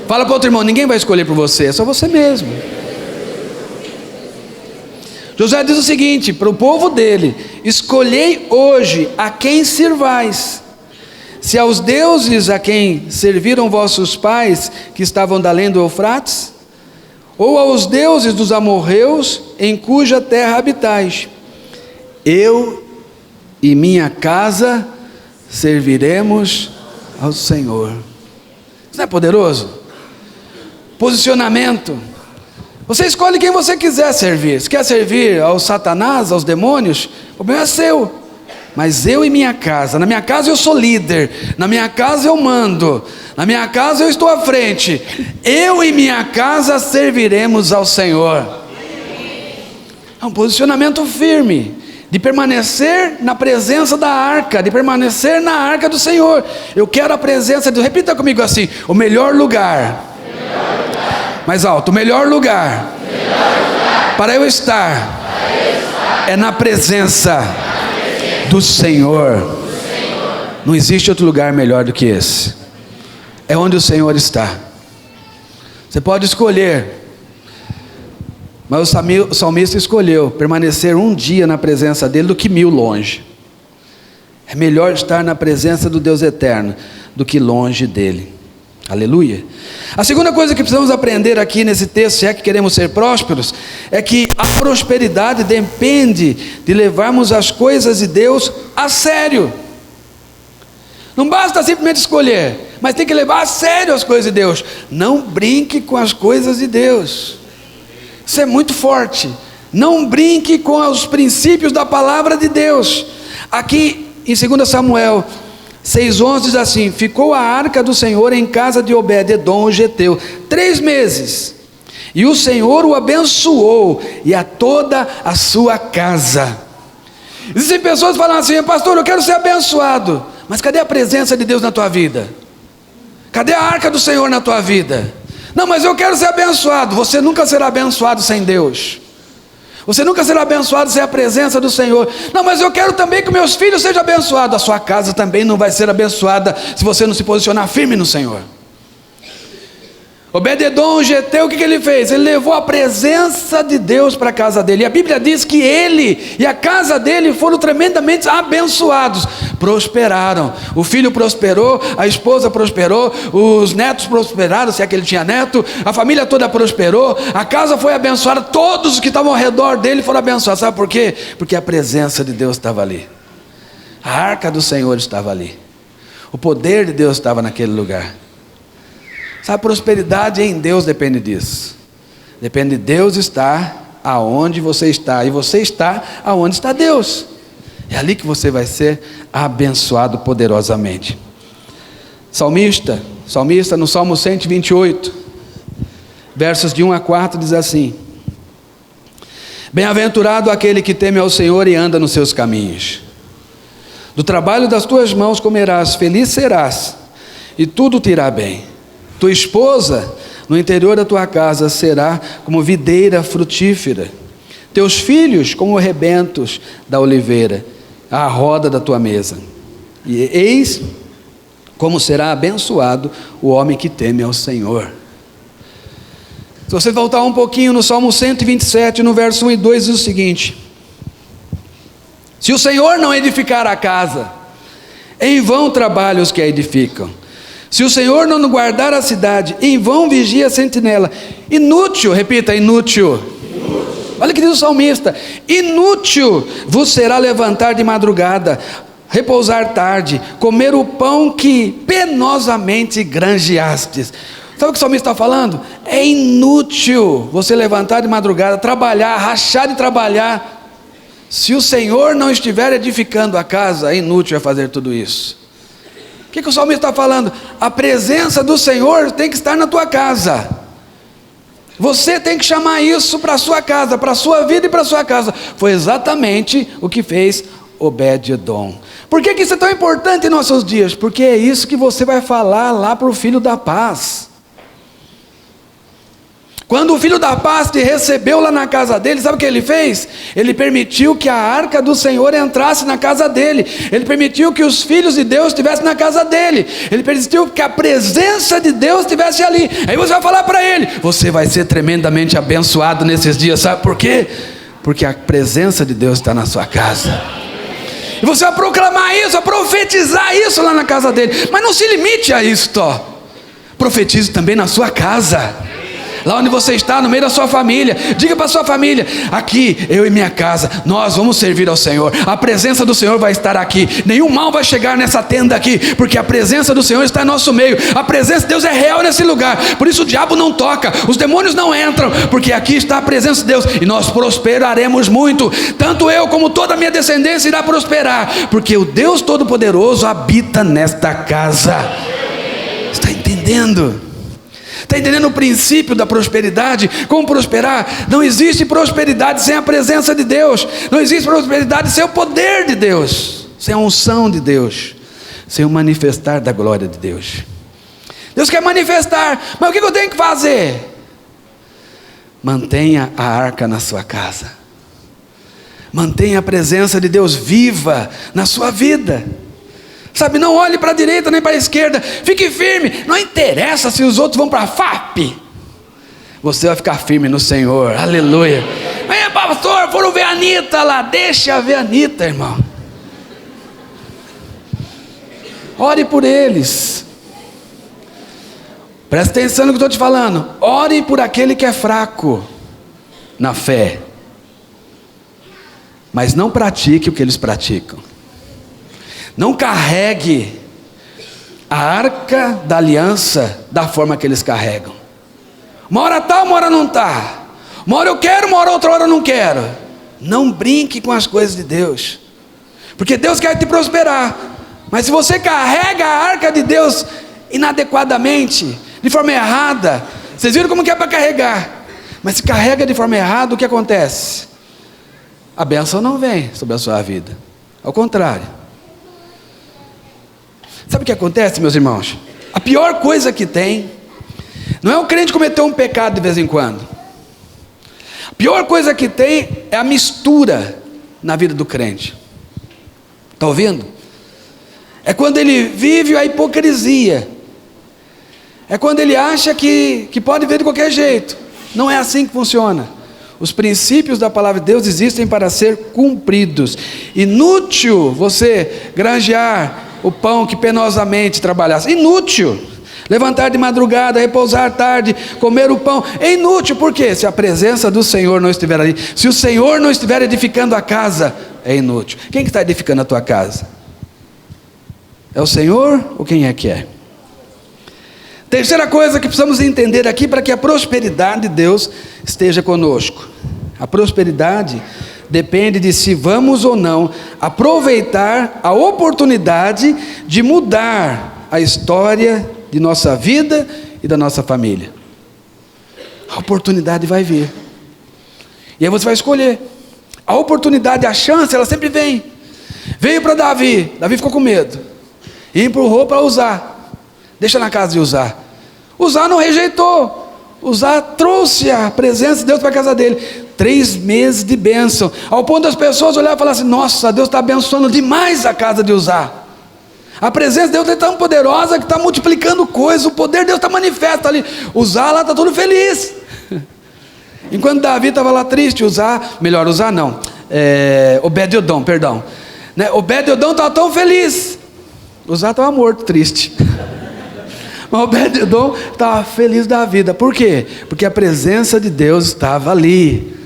Fala para o outro irmão, ninguém vai escolher por você, é só você mesmo. Josué diz o seguinte, para o povo dele, escolhei hoje a quem sirvais, se aos deuses a quem serviram vossos pais, que estavam da além do Eufrates? Ou aos deuses dos amorreus, em cuja terra habitais? Eu e minha casa serviremos ao Senhor. Isso não é poderoso? Posicionamento. Você escolhe quem você quiser servir. Se quer servir ao Satanás, aos demônios, o problema é seu. Mas eu e minha casa, na minha casa eu sou líder, na minha casa eu mando, na minha casa eu estou à frente. Eu e minha casa serviremos ao Senhor. É um posicionamento firme, de permanecer na presença da arca, de permanecer na arca do Senhor. Eu quero a presença de Deus. Repita comigo assim: o melhor lugar. Mais alto: o melhor lugar para eu estar é na presença do Senhor. Não existe outro lugar melhor do que esse. É onde o Senhor está. Você pode escolher, mas o salmista escolheu permanecer um dia na presença dele do que 1000 longe. É melhor estar na presença do Deus eterno do que longe dele. Aleluia. A segunda coisa que precisamos aprender aqui nesse texto, se é que queremos ser prósperos, é que a prosperidade depende de levarmos as coisas de Deus a sério. Não basta simplesmente escolher, mas tem que levar a sério as coisas de Deus. Não brinque com as coisas de Deus. Isso é muito forte. Não brinque com os princípios da palavra de Deus. Aqui em 2 Samuel 6:11 diz assim: ficou a arca do Senhor em casa de Obed-edom o geteu 3 meses, e o Senhor o abençoou, e a toda a sua casa. Existem pessoas que falam assim: pastor, eu quero ser abençoado, mas cadê a presença de Deus na tua vida? Cadê a arca do Senhor na tua vida? Não, mas eu quero ser abençoado. Você nunca será abençoado sem Deus. Você nunca será abençoado sem a presença do Senhor. Não, mas eu quero também que meus filhos sejam abençoados. A sua casa também não vai ser abençoada se você não se posicionar firme no Senhor. Obed-edom o geteu, o que ele fez? Ele levou a presença de Deus para a casa dele. E a Bíblia diz que ele e a casa dele foram tremendamente abençoados. Prosperaram. O filho prosperou, a esposa prosperou, os netos prosperaram, se é que ele tinha neto, a família toda prosperou, a casa foi abençoada, todos os que estavam ao redor dele foram abençoados. Sabe por quê? Porque a presença de Deus estava ali. A arca do Senhor estava ali. O poder de Deus estava naquele lugar. Sabe, prosperidade em Deus depende disso. Depende de Deus estar aonde você está, e você está aonde está Deus. É ali que você vai ser abençoado poderosamente. Salmista no Salmo 128, versos de 1 a 4 diz assim: bem-aventurado aquele que teme ao Senhor e anda nos seus caminhos. Do trabalho das tuas mãos comerás, feliz serás, e tudo te irá bem. Tua esposa no interior da tua casa será como videira frutífera, teus filhos como rebentos da oliveira, à roda da tua mesa. E eis como será abençoado o homem que teme ao Senhor. Se você voltar um pouquinho no Salmo 127, no verso 1 e 2, diz o seguinte: se o Senhor não edificar a casa, em vão trabalham os que a edificam. Se o Senhor não guardar a cidade, em vão vigia a sentinela. Inútil, repita, inútil. Olha o que diz o salmista: inútil vos será levantar de madrugada, repousar tarde, comer o pão que penosamente granjeastes. Sabe o que o salmista está falando? É inútil você levantar de madrugada, trabalhar, rachar de trabalhar. Se o Senhor não estiver edificando a casa, é inútil fazer tudo isso. O que o salmista está falando? A presença do Senhor tem que estar na tua casa. Você tem que chamar isso para a sua casa, para a sua vida e para a sua casa. Foi exatamente o que fez Obed-edom. Por que isso é tão importante em nossos dias? Porque é isso que você vai falar lá para o filho da paz. Quando o filho da paz te recebeu lá na casa dele, sabe o que ele fez? Ele permitiu que a arca do Senhor entrasse na casa dele. Ele permitiu que os filhos de Deus estivessem na casa dele. Ele permitiu que a presença de Deus estivesse ali. Aí você vai falar para ele: você vai ser tremendamente abençoado nesses dias. Sabe por quê? Porque a presença de Deus está na sua casa. E você vai proclamar isso, vai profetizar isso lá na casa dele. Mas não se limite a isto. Profetize também na sua casa. Lá onde você está, no meio da sua família. Diga para a sua família: aqui, eu e minha casa, nós vamos servir ao Senhor. A presença do Senhor vai estar aqui. Nenhum mal vai chegar nessa tenda aqui, porque a presença do Senhor está em nosso meio. A presença de Deus é real nesse lugar. Por isso o diabo não toca, os demônios não entram, porque aqui está a presença de Deus. E nós prosperaremos muito. Tanto eu como toda a minha descendência irá prosperar, porque o Deus Todo-Poderoso habita nesta casa. Está entendendo? Está entendendo o princípio da prosperidade? Como prosperar? Não existe prosperidade sem a presença de Deus. Não existe prosperidade sem o poder de Deus, sem a unção de Deus, sem o manifestar da glória de Deus. Deus quer manifestar, mas o que eu tenho que fazer? Mantenha a arca na sua casa. Mantenha a presença de Deus viva na sua vida. Sabe, não olhe para a direita nem para a esquerda. Fique firme. Não interessa se os outros vão para a FAP. Você vai ficar firme no Senhor. Aleluia. Mas pastor, foram ver a Anitta lá. Deixa ver a Anitta, irmão. Ore por eles. Presta atenção no que eu estou te falando. Ore por aquele que é fraco na fé, mas não pratique o que eles praticam. Não carregue a arca da aliança da forma que eles carregam. Uma hora tá, uma hora não está. Uma hora eu quero, uma hora outra hora eu não quero. Não brinque com as coisas de Deus, porque Deus quer te prosperar. Mas se você carrega a arca de Deus inadequadamente, de forma errada, vocês viram como que é para carregar, mas se carrega de forma errada, o que acontece? A bênção não vem sobre a sua vida, ao contrário. Sabe o que acontece, meus irmãos? A pior coisa que tem não é o crente cometer um pecado de vez em quando. A pior coisa que tem é a mistura na vida do crente. Está ouvindo? É quando ele vive a hipocrisia. É quando ele acha que pode ver de qualquer jeito. Não é assim que funciona. Os princípios da palavra de Deus existem para ser cumpridos. Inútil você granjear o pão que penosamente trabalhasse. Inútil. Levantar de madrugada, repousar tarde, comer o pão. É inútil. Por quê? Se a presença do Senhor não estiver ali. Se o Senhor não estiver edificando a casa, é inútil. Quem que está edificando a tua casa? É o Senhor ou quem é que é? Terceira coisa que precisamos entender aqui para que a prosperidade de Deus esteja conosco. A prosperidade depende de se vamos ou não aproveitar a oportunidade de mudar a história de nossa vida e da nossa família. A oportunidade vai vir. E aí você vai escolher. A oportunidade, a chance, ela sempre vem. Veio para Davi. Davi ficou com medo. E empurrou para Uzá. Deixa na casa de Uzá. Uzá não rejeitou. Uzá trouxe a presença de Deus para a casa dele. 3 meses de bênção, ao ponto das pessoas olharem e falar assim: nossa, Deus está abençoando demais a casa de Uzá. A presença de Deus é tão poderosa que está multiplicando coisas. O poder de Deus está manifesto ali. Uzá lá está todo feliz. Enquanto Davi estava lá triste, Uzá não, Obed-Edom, perdão, né? Obed-Edom estava tão feliz. Uzá estava morto, triste. Mas Obed-Edom estava feliz da vida. Por quê? Porque a presença de Deus estava ali.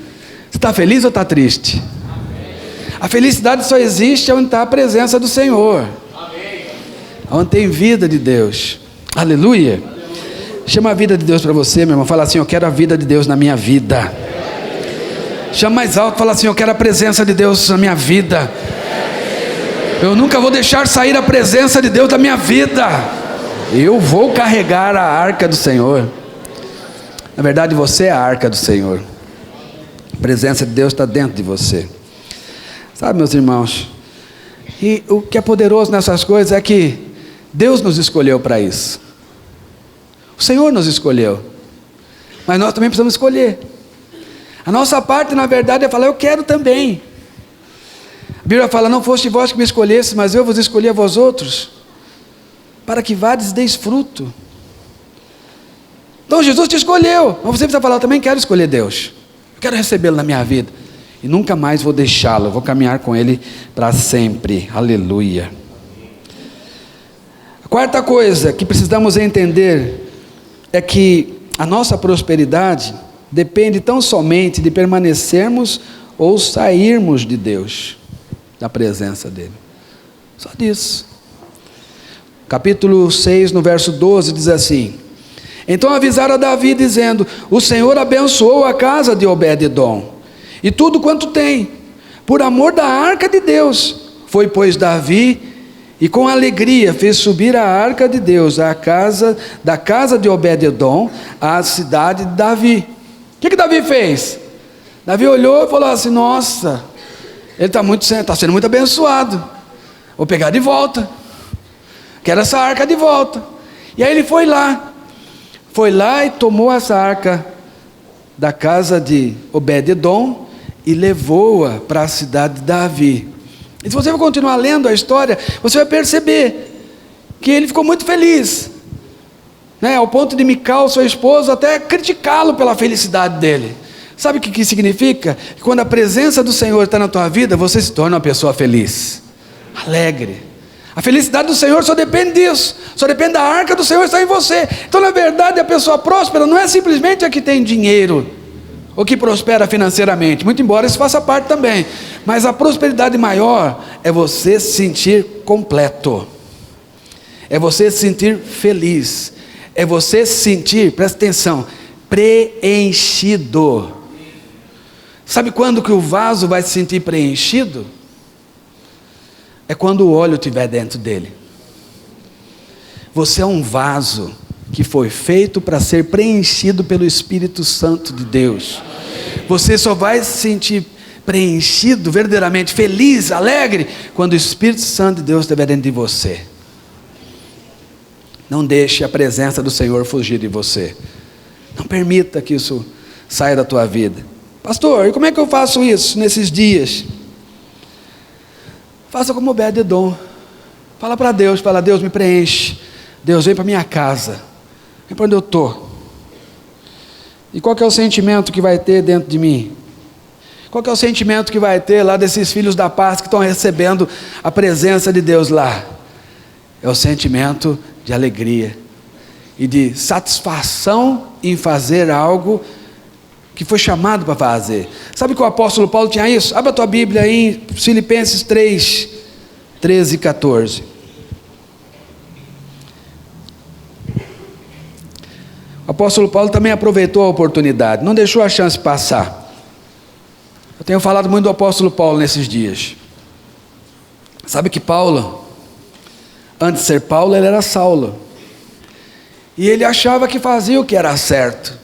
Você está feliz ou está triste? Amém. A felicidade só existe onde está a presença do Senhor. Amém. Onde tem vida de Deus. Aleluia. Chama a vida de Deus para você, meu irmão. Fala assim: eu quero a vida de Deus na minha vida. Chama mais alto, fala assim: eu quero a presença de Deus na minha vida. Eu nunca vou deixar sair a presença de Deus da minha vida. Eu vou carregar a arca do Senhor. Na verdade, você é a arca do Senhor. A presença de Deus está dentro de você. Sabe, meus irmãos, e o que é poderoso nessas coisas é que Deus nos escolheu para isso. O Senhor nos escolheu, mas nós também precisamos escolher. A nossa parte, na verdade, é falar: eu quero também. A Bíblia fala: não foste vós que me escolhesse, mas eu vos escolhi a vós outros, para que vades e deis fruto. Então Jesus te escolheu, mas você precisa falar: eu também quero escolher Deus, eu quero recebê-lo na minha vida. e nunca mais vou deixá-lo, vou caminhar com Ele para sempre. Aleluia. A quarta coisa que precisamos entender é que a nossa prosperidade depende tão somente de permanecermos ou sairmos de Deus, da presença dEle. Só disso. Capítulo 6, no verso 12, diz assim: então avisaram a Davi, dizendo: o Senhor abençoou a casa de Obed-edom, e tudo quanto tem, por amor da arca de Deus. Foi, pois, Davi, e com alegria fez subir a arca de Deus da casa de Obed-edom à cidade de Davi. O que Davi fez? Davi olhou e falou assim: nossa, ele está sendo muito abençoado, vou pegar de volta, quero essa arca de volta. E aí ele foi lá e tomou essa arca da casa de Obed-edom e levou-a para a cidade de Davi. E se você for continuar lendo a história, você vai perceber que ele ficou muito feliz, né, ao ponto de Mical, sua esposa, até criticá-lo pela felicidade dele. Sabe o que significa? Que quando a presença do Senhor está na tua vida, você se torna uma pessoa feliz, alegre. A felicidade do Senhor só depende disso, só depende da arca do Senhor estar em você. Então, na verdade, a pessoa próspera não é simplesmente a que tem dinheiro, ou que prospera financeiramente, muito embora isso faça parte também, mas a prosperidade maior é você se sentir completo, é você se sentir feliz, é você se sentir, presta atenção, preenchido. Sabe quando que o vaso vai se sentir preenchido? É quando o óleo estiver dentro dele. Você é um vaso que foi feito para ser preenchido pelo Espírito Santo de Deus. Você só vai se sentir preenchido, verdadeiramente feliz, alegre, quando o Espírito Santo de Deus estiver dentro de você. Não deixe a presença do Senhor fugir de você. Não permita que isso saia da tua vida. Pastor, e como é que eu faço isso nesses dias? Faça como Obed-edom. Fala para Deus, Deus me preenche. Deus, vem para minha casa. Vem para onde eu estou. E qual que é o sentimento que vai ter dentro de mim? Qual que é o sentimento que vai ter lá desses filhos da paz que estão recebendo a presença de Deus lá? É o sentimento de alegria e de satisfação em fazer algo que foi chamado para fazer. Sabe que o apóstolo Paulo tinha isso? Abra a tua Bíblia aí em Filipenses 3, 13 e 14. O apóstolo Paulo também aproveitou a oportunidade, não deixou a chance passar. Eu tenho falado muito do apóstolo Paulo nesses dias. Sabe que Paulo, antes de ser Paulo, ele era Saulo. E ele achava que fazia o que era certo.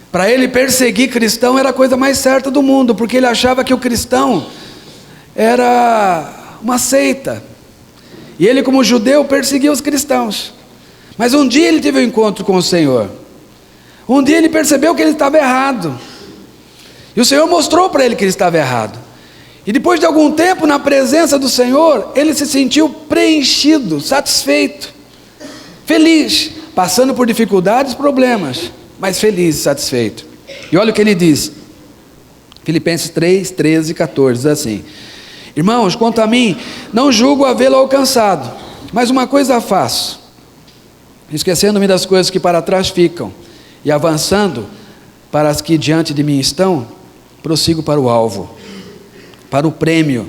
Para ele, perseguir cristão era a coisa mais certa do mundo, porque ele achava que o cristão era uma seita. E ele, como judeu, perseguia os cristãos. Mas um dia ele teve um encontro com o Senhor. Um dia ele percebeu que ele estava errado. E o Senhor mostrou para ele que ele estava errado. E depois de algum tempo, na presença do Senhor, ele se sentiu preenchido, satisfeito, feliz, passando por dificuldades, problemas, mas feliz e satisfeito. E olha o que ele diz, Filipenses 3, 13 e 14, diz assim: irmãos, quanto a mim, não julgo havê-lo alcançado, mas uma coisa faço, esquecendo-me das coisas que para trás ficam, e avançando para as que diante de mim estão, prossigo para o alvo, para o prêmio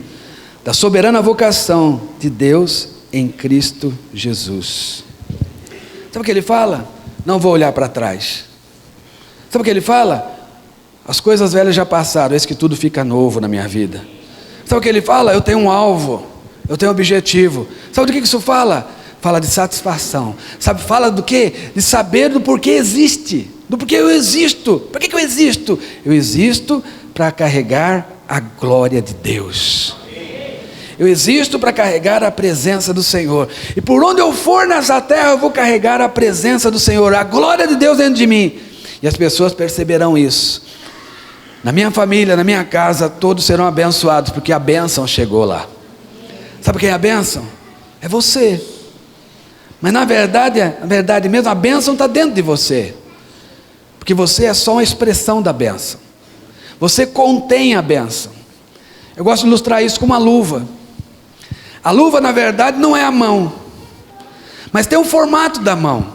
da soberana vocação de Deus em Cristo Jesus. Sabe o que ele fala? Não vou olhar para trás. Sabe o que ele fala? As coisas velhas já passaram, eis que tudo fica novo na minha vida. Sabe o que ele fala? Eu tenho um alvo, eu tenho um objetivo. Sabe do que isso fala? Fala de satisfação. Sabe, fala do quê? De saber do porquê existe, do porquê eu existo. Por que eu existo? Eu existo para carregar a glória de Deus. Eu existo para carregar a presença do Senhor. E por onde eu for nessa terra, eu vou carregar a presença do Senhor, a glória de Deus dentro de mim. E as pessoas perceberão isso. Na minha família, na minha casa, todos serão abençoados, porque a bênção chegou lá. Sabe quem é a bênção? É você. Mas na verdade mesmo, a bênção está dentro de você. Porque você é só uma expressão da bênção. Você contém a bênção. Eu gosto de ilustrar isso com uma luva. A luva, na verdade, não é a mão, mas tem o formato da mão.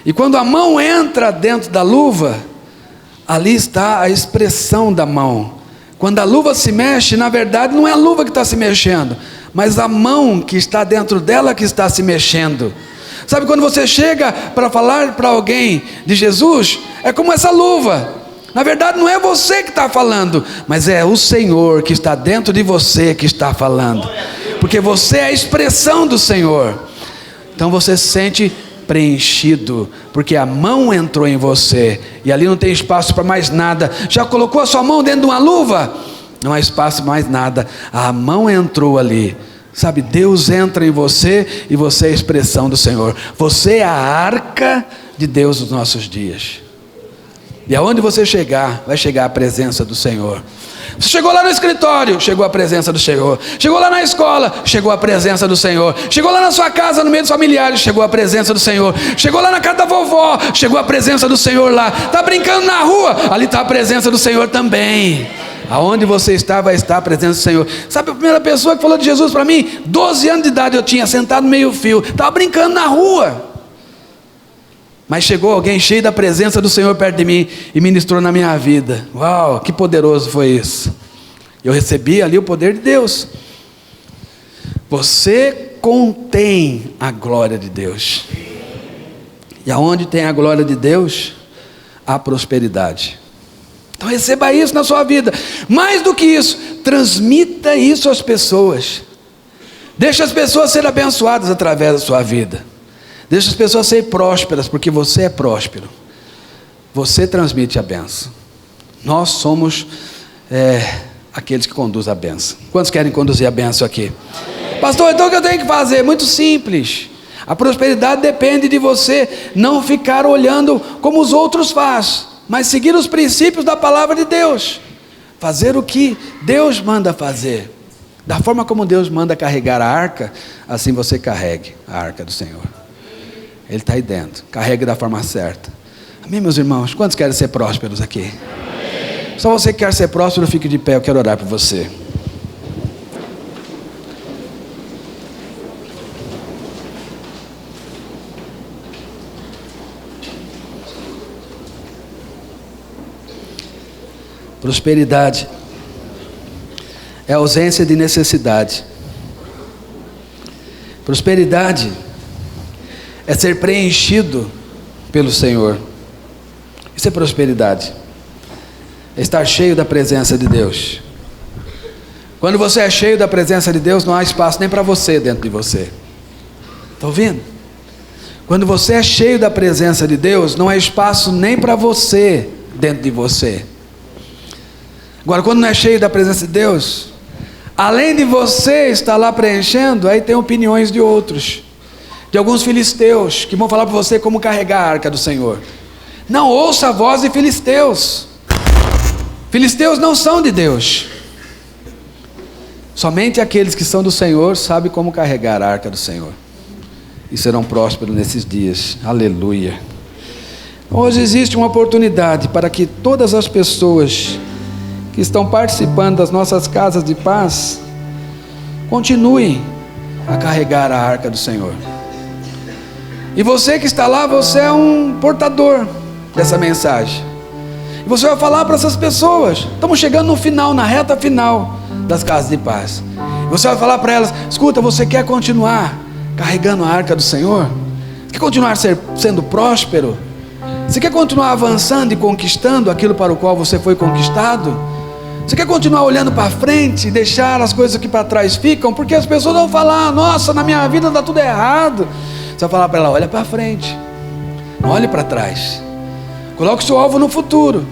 E quando a mão entra dentro da luva, ali está a expressão da mão. Quando a luva se mexe, na verdade não é a luva que está se mexendo, mas a mão que está dentro dela que está se mexendo. Sabe, quando você chega para falar para alguém de Jesus, é como essa luva. Na verdade não é você que está falando, mas é o Senhor que está dentro de você que está falando, porque você é a expressão do Senhor. Então você se sente preenchido, porque a mão entrou em você, e ali não tem espaço para mais nada. Já colocou a sua mão dentro de uma luva? Não há espaço para mais nada, a mão entrou ali. Sabe, Deus entra em você, e você é a expressão do Senhor. Você é a arca de Deus nos nossos dias. E aonde você chegar, vai chegar a presença do Senhor. Você chegou lá no escritório, chegou a presença do Senhor. Chegou lá na escola, chegou a presença do Senhor. Chegou lá na sua casa, no meio dos familiares, chegou a presença do Senhor. Chegou lá na casa da vovó, chegou a presença do Senhor lá. Está brincando na rua, ali está a presença do Senhor também. Aonde você está, vai estar a presença do Senhor. Sabe a primeira pessoa que falou de Jesus para mim? 12 anos de idade eu tinha, sentado no meio fio, estava brincando na rua. Mas chegou alguém cheio da presença do Senhor perto de mim e ministrou na minha vida. Uau, que poderoso foi isso. Eu recebi ali o poder de Deus. Você contém a glória de Deus. E aonde tem a glória de Deus, há prosperidade. Então receba isso na sua vida. Mais do que isso, transmita isso às pessoas. Deixa as pessoas serem abençoadas através da sua vida. Deixa as pessoas serem prósperas, porque você é próspero. Você transmite a bênção. Nós somos aqueles que conduzem a bênção. Quantos querem conduzir a bênção aqui? Pastor, então o que eu tenho que fazer? Muito simples. A prosperidade depende de você não ficar olhando como os outros fazem, mas seguir os princípios da palavra de Deus. Fazer o que Deus manda fazer. Da forma como Deus manda carregar a arca, assim você carregue a arca do Senhor. Ele está aí dentro, carregue da forma certa. Amém, meus irmãos? Quantos querem ser prósperos aqui? Amém. Só você que quer ser próspero, fique de pé, eu quero orar por você. Prosperidade é ausência de necessidade. Prosperidade é ser preenchido pelo Senhor. Isso é prosperidade. É estar cheio da presença de Deus. Quando você é cheio da presença de Deus, não há espaço nem para você dentro de você. Está ouvindo? Quando você é cheio da presença de Deus, não há espaço nem para você dentro de você. Agora, quando não é cheio da presença de Deus, além de você estar lá preenchendo, aí tem opiniões de outros, de alguns filisteus, que vão falar para você como carregar a arca do Senhor. Não ouça a voz de filisteus. Filisteus não são de Deus. Somente aqueles que são do Senhor sabem como carregar a arca do Senhor, e serão prósperos nesses dias. Aleluia. Hoje existe uma oportunidade para que todas as pessoas que estão participando das nossas casas de paz continuem a carregar a arca do Senhor. E você que está lá, você é um portador dessa mensagem. E você vai falar para essas pessoas. Estamos chegando no final, na reta final das casas de paz. E você vai falar para elas: escuta, você quer continuar carregando a arca do Senhor? Você quer continuar sendo próspero? Você quer continuar avançando e conquistando aquilo para o qual você foi conquistado? Você quer continuar olhando para frente e deixar as coisas que para trás ficam? Porque as pessoas vão falar: nossa, na minha vida está tudo errado. Você vai falar para ela: olha para frente, não olhe para trás. Coloque o seu alvo no futuro.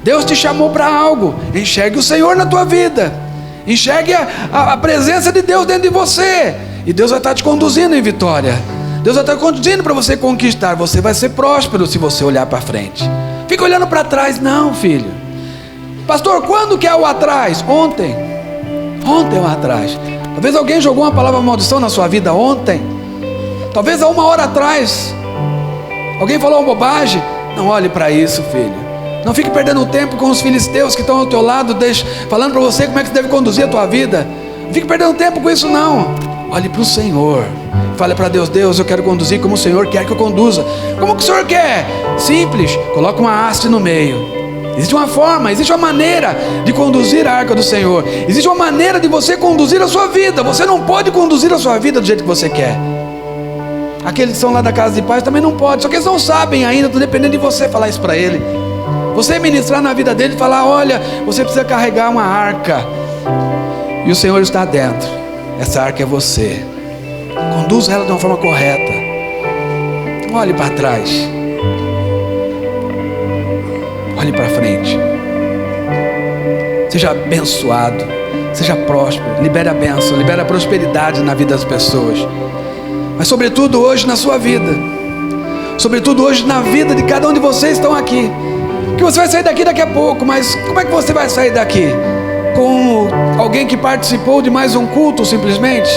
Deus te chamou para algo. Enxergue o Senhor na tua vida. Enxergue a presença de Deus dentro de você. E Deus vai estar te conduzindo em vitória. Deus vai estar conduzindo para você conquistar. Você vai ser próspero se você olhar para frente. Fica olhando para trás, não, filho. Pastor, quando que é o atrás? Ontem. Ontem é o atrás. Talvez alguém jogou uma palavra maldição na sua vida ontem. Talvez há 1 hora atrás alguém falou uma bobagem. Não olhe para isso, filho. Não fique perdendo tempo com os filisteus que estão ao teu lado, falando para você como é que você deve conduzir a tua vida. Não fique perdendo tempo com isso não. Olhe para o Senhor. Fale para Deus: Deus, eu quero conduzir como o Senhor quer que eu conduza. Como que o Senhor quer? Simples, coloca uma haste no meio. Existe uma forma, existe uma maneira de conduzir a arca do Senhor. Existe uma maneira de você conduzir a sua vida. Você não pode conduzir a sua vida do jeito que você quer. Aqueles que são lá da casa de paz também não podem. Só que eles não sabem ainda, estão dependendo de você falar isso para ele. Você ministrar na vida dele e falar: olha, você precisa carregar uma arca. E o Senhor está dentro. Essa arca é você. Conduza ela de uma forma correta. Não olhe para trás. Olhe para frente. Seja abençoado. Seja próspero. Libere a bênção. Libere a prosperidade na vida das pessoas. Mas sobretudo hoje na sua vida. Sobretudo hoje na vida de cada um de vocês que estão aqui. Que você vai sair daqui daqui a pouco. Mas como é que você vai sair daqui? Como alguém que participou de mais um culto simplesmente?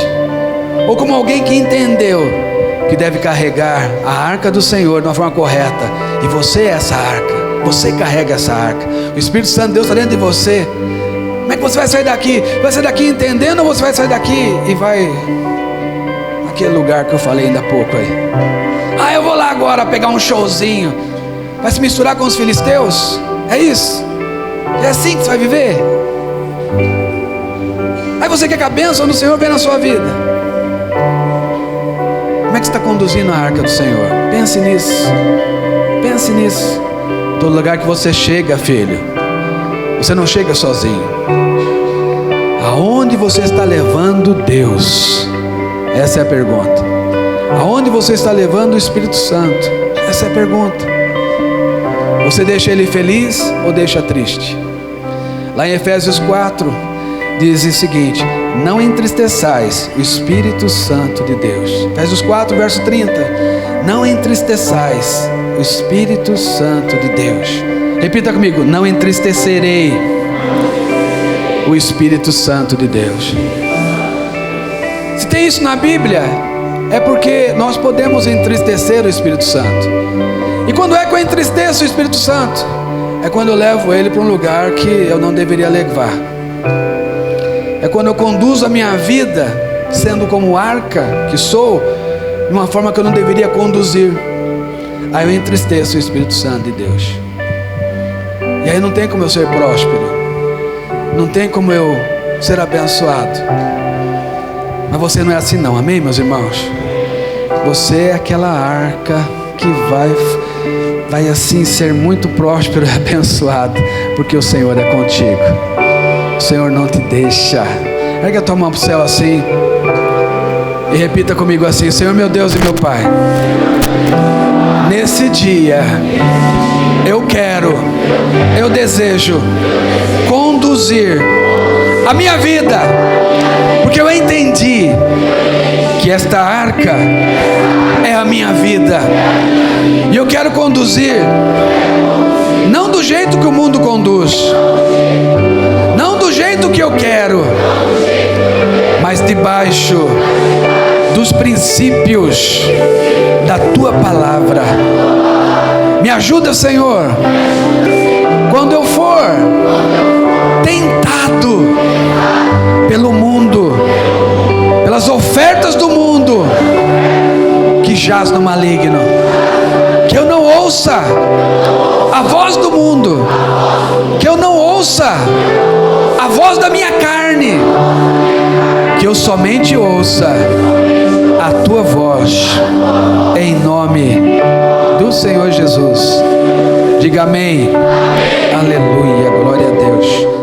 Ou como alguém que entendeu que deve carregar a arca do Senhor de uma forma correta? E você é essa arca. Você carrega essa arca. O Espírito Santo de Deus está dentro de você. Como é que você vai sair daqui? Vai sair daqui entendendo, ou você vai sair daqui e vai naquele lugar que eu falei ainda há pouco aí? Ah, eu vou lá agora pegar um showzinho. Vai se misturar com os filisteus? É isso? É assim que você vai viver? Aí você quer que a bênção do Senhor venha na sua vida? Como é que você está conduzindo a arca do Senhor? Pense nisso. Pense nisso. Todo lugar que você chega, filho, você não chega sozinho. Aonde você está levando Deus? Essa é a pergunta. Aonde você está levando o Espírito Santo? Essa é a pergunta. Você deixa ele feliz ou deixa triste? Lá em Efésios 4 diz o seguinte: não entristeçais o Espírito Santo de Deus. Efésios 4 verso 30. Não entristeçais o Espírito Santo de Deus. Repita comigo: não entristecerei o Espírito Santo de Deus. Se tem isso na Bíblia, é porque nós podemos entristecer o Espírito Santo. E quando é que eu entristeço o Espírito Santo? É quando eu levo ele para um lugar que eu não deveria levar. É quando eu conduzo a minha vida, sendo como arca que sou, de uma forma que eu não deveria conduzir. Aí eu entristeço o Espírito Santo de Deus. E aí não tem como eu ser próspero. Não tem como eu ser abençoado. Mas você não é assim não, amém, meus irmãos? Você é aquela arca que vai assim ser muito próspero e abençoado, porque o Senhor é contigo. O Senhor não te deixa. Ergue a tua mão para o céu assim e repita comigo assim: Senhor meu Deus e meu Pai, nesse dia eu desejo conduzir a minha vida, porque eu entendi que esta arca é a minha vida, e eu quero conduzir não do jeito que o mundo conduz, não do jeito que eu quero, mas debaixo dos princípios da tua palavra. Me ajuda, Senhor, quando eu for tentado pelo mundo, pelas ofertas do mundo que jaz no maligno, que eu não ouça a voz do mundo, que eu não ouça a voz da minha carne, que eu somente ouça a tua voz, em nome do Senhor Jesus. Diga amém. Aleluia, glória a Deus.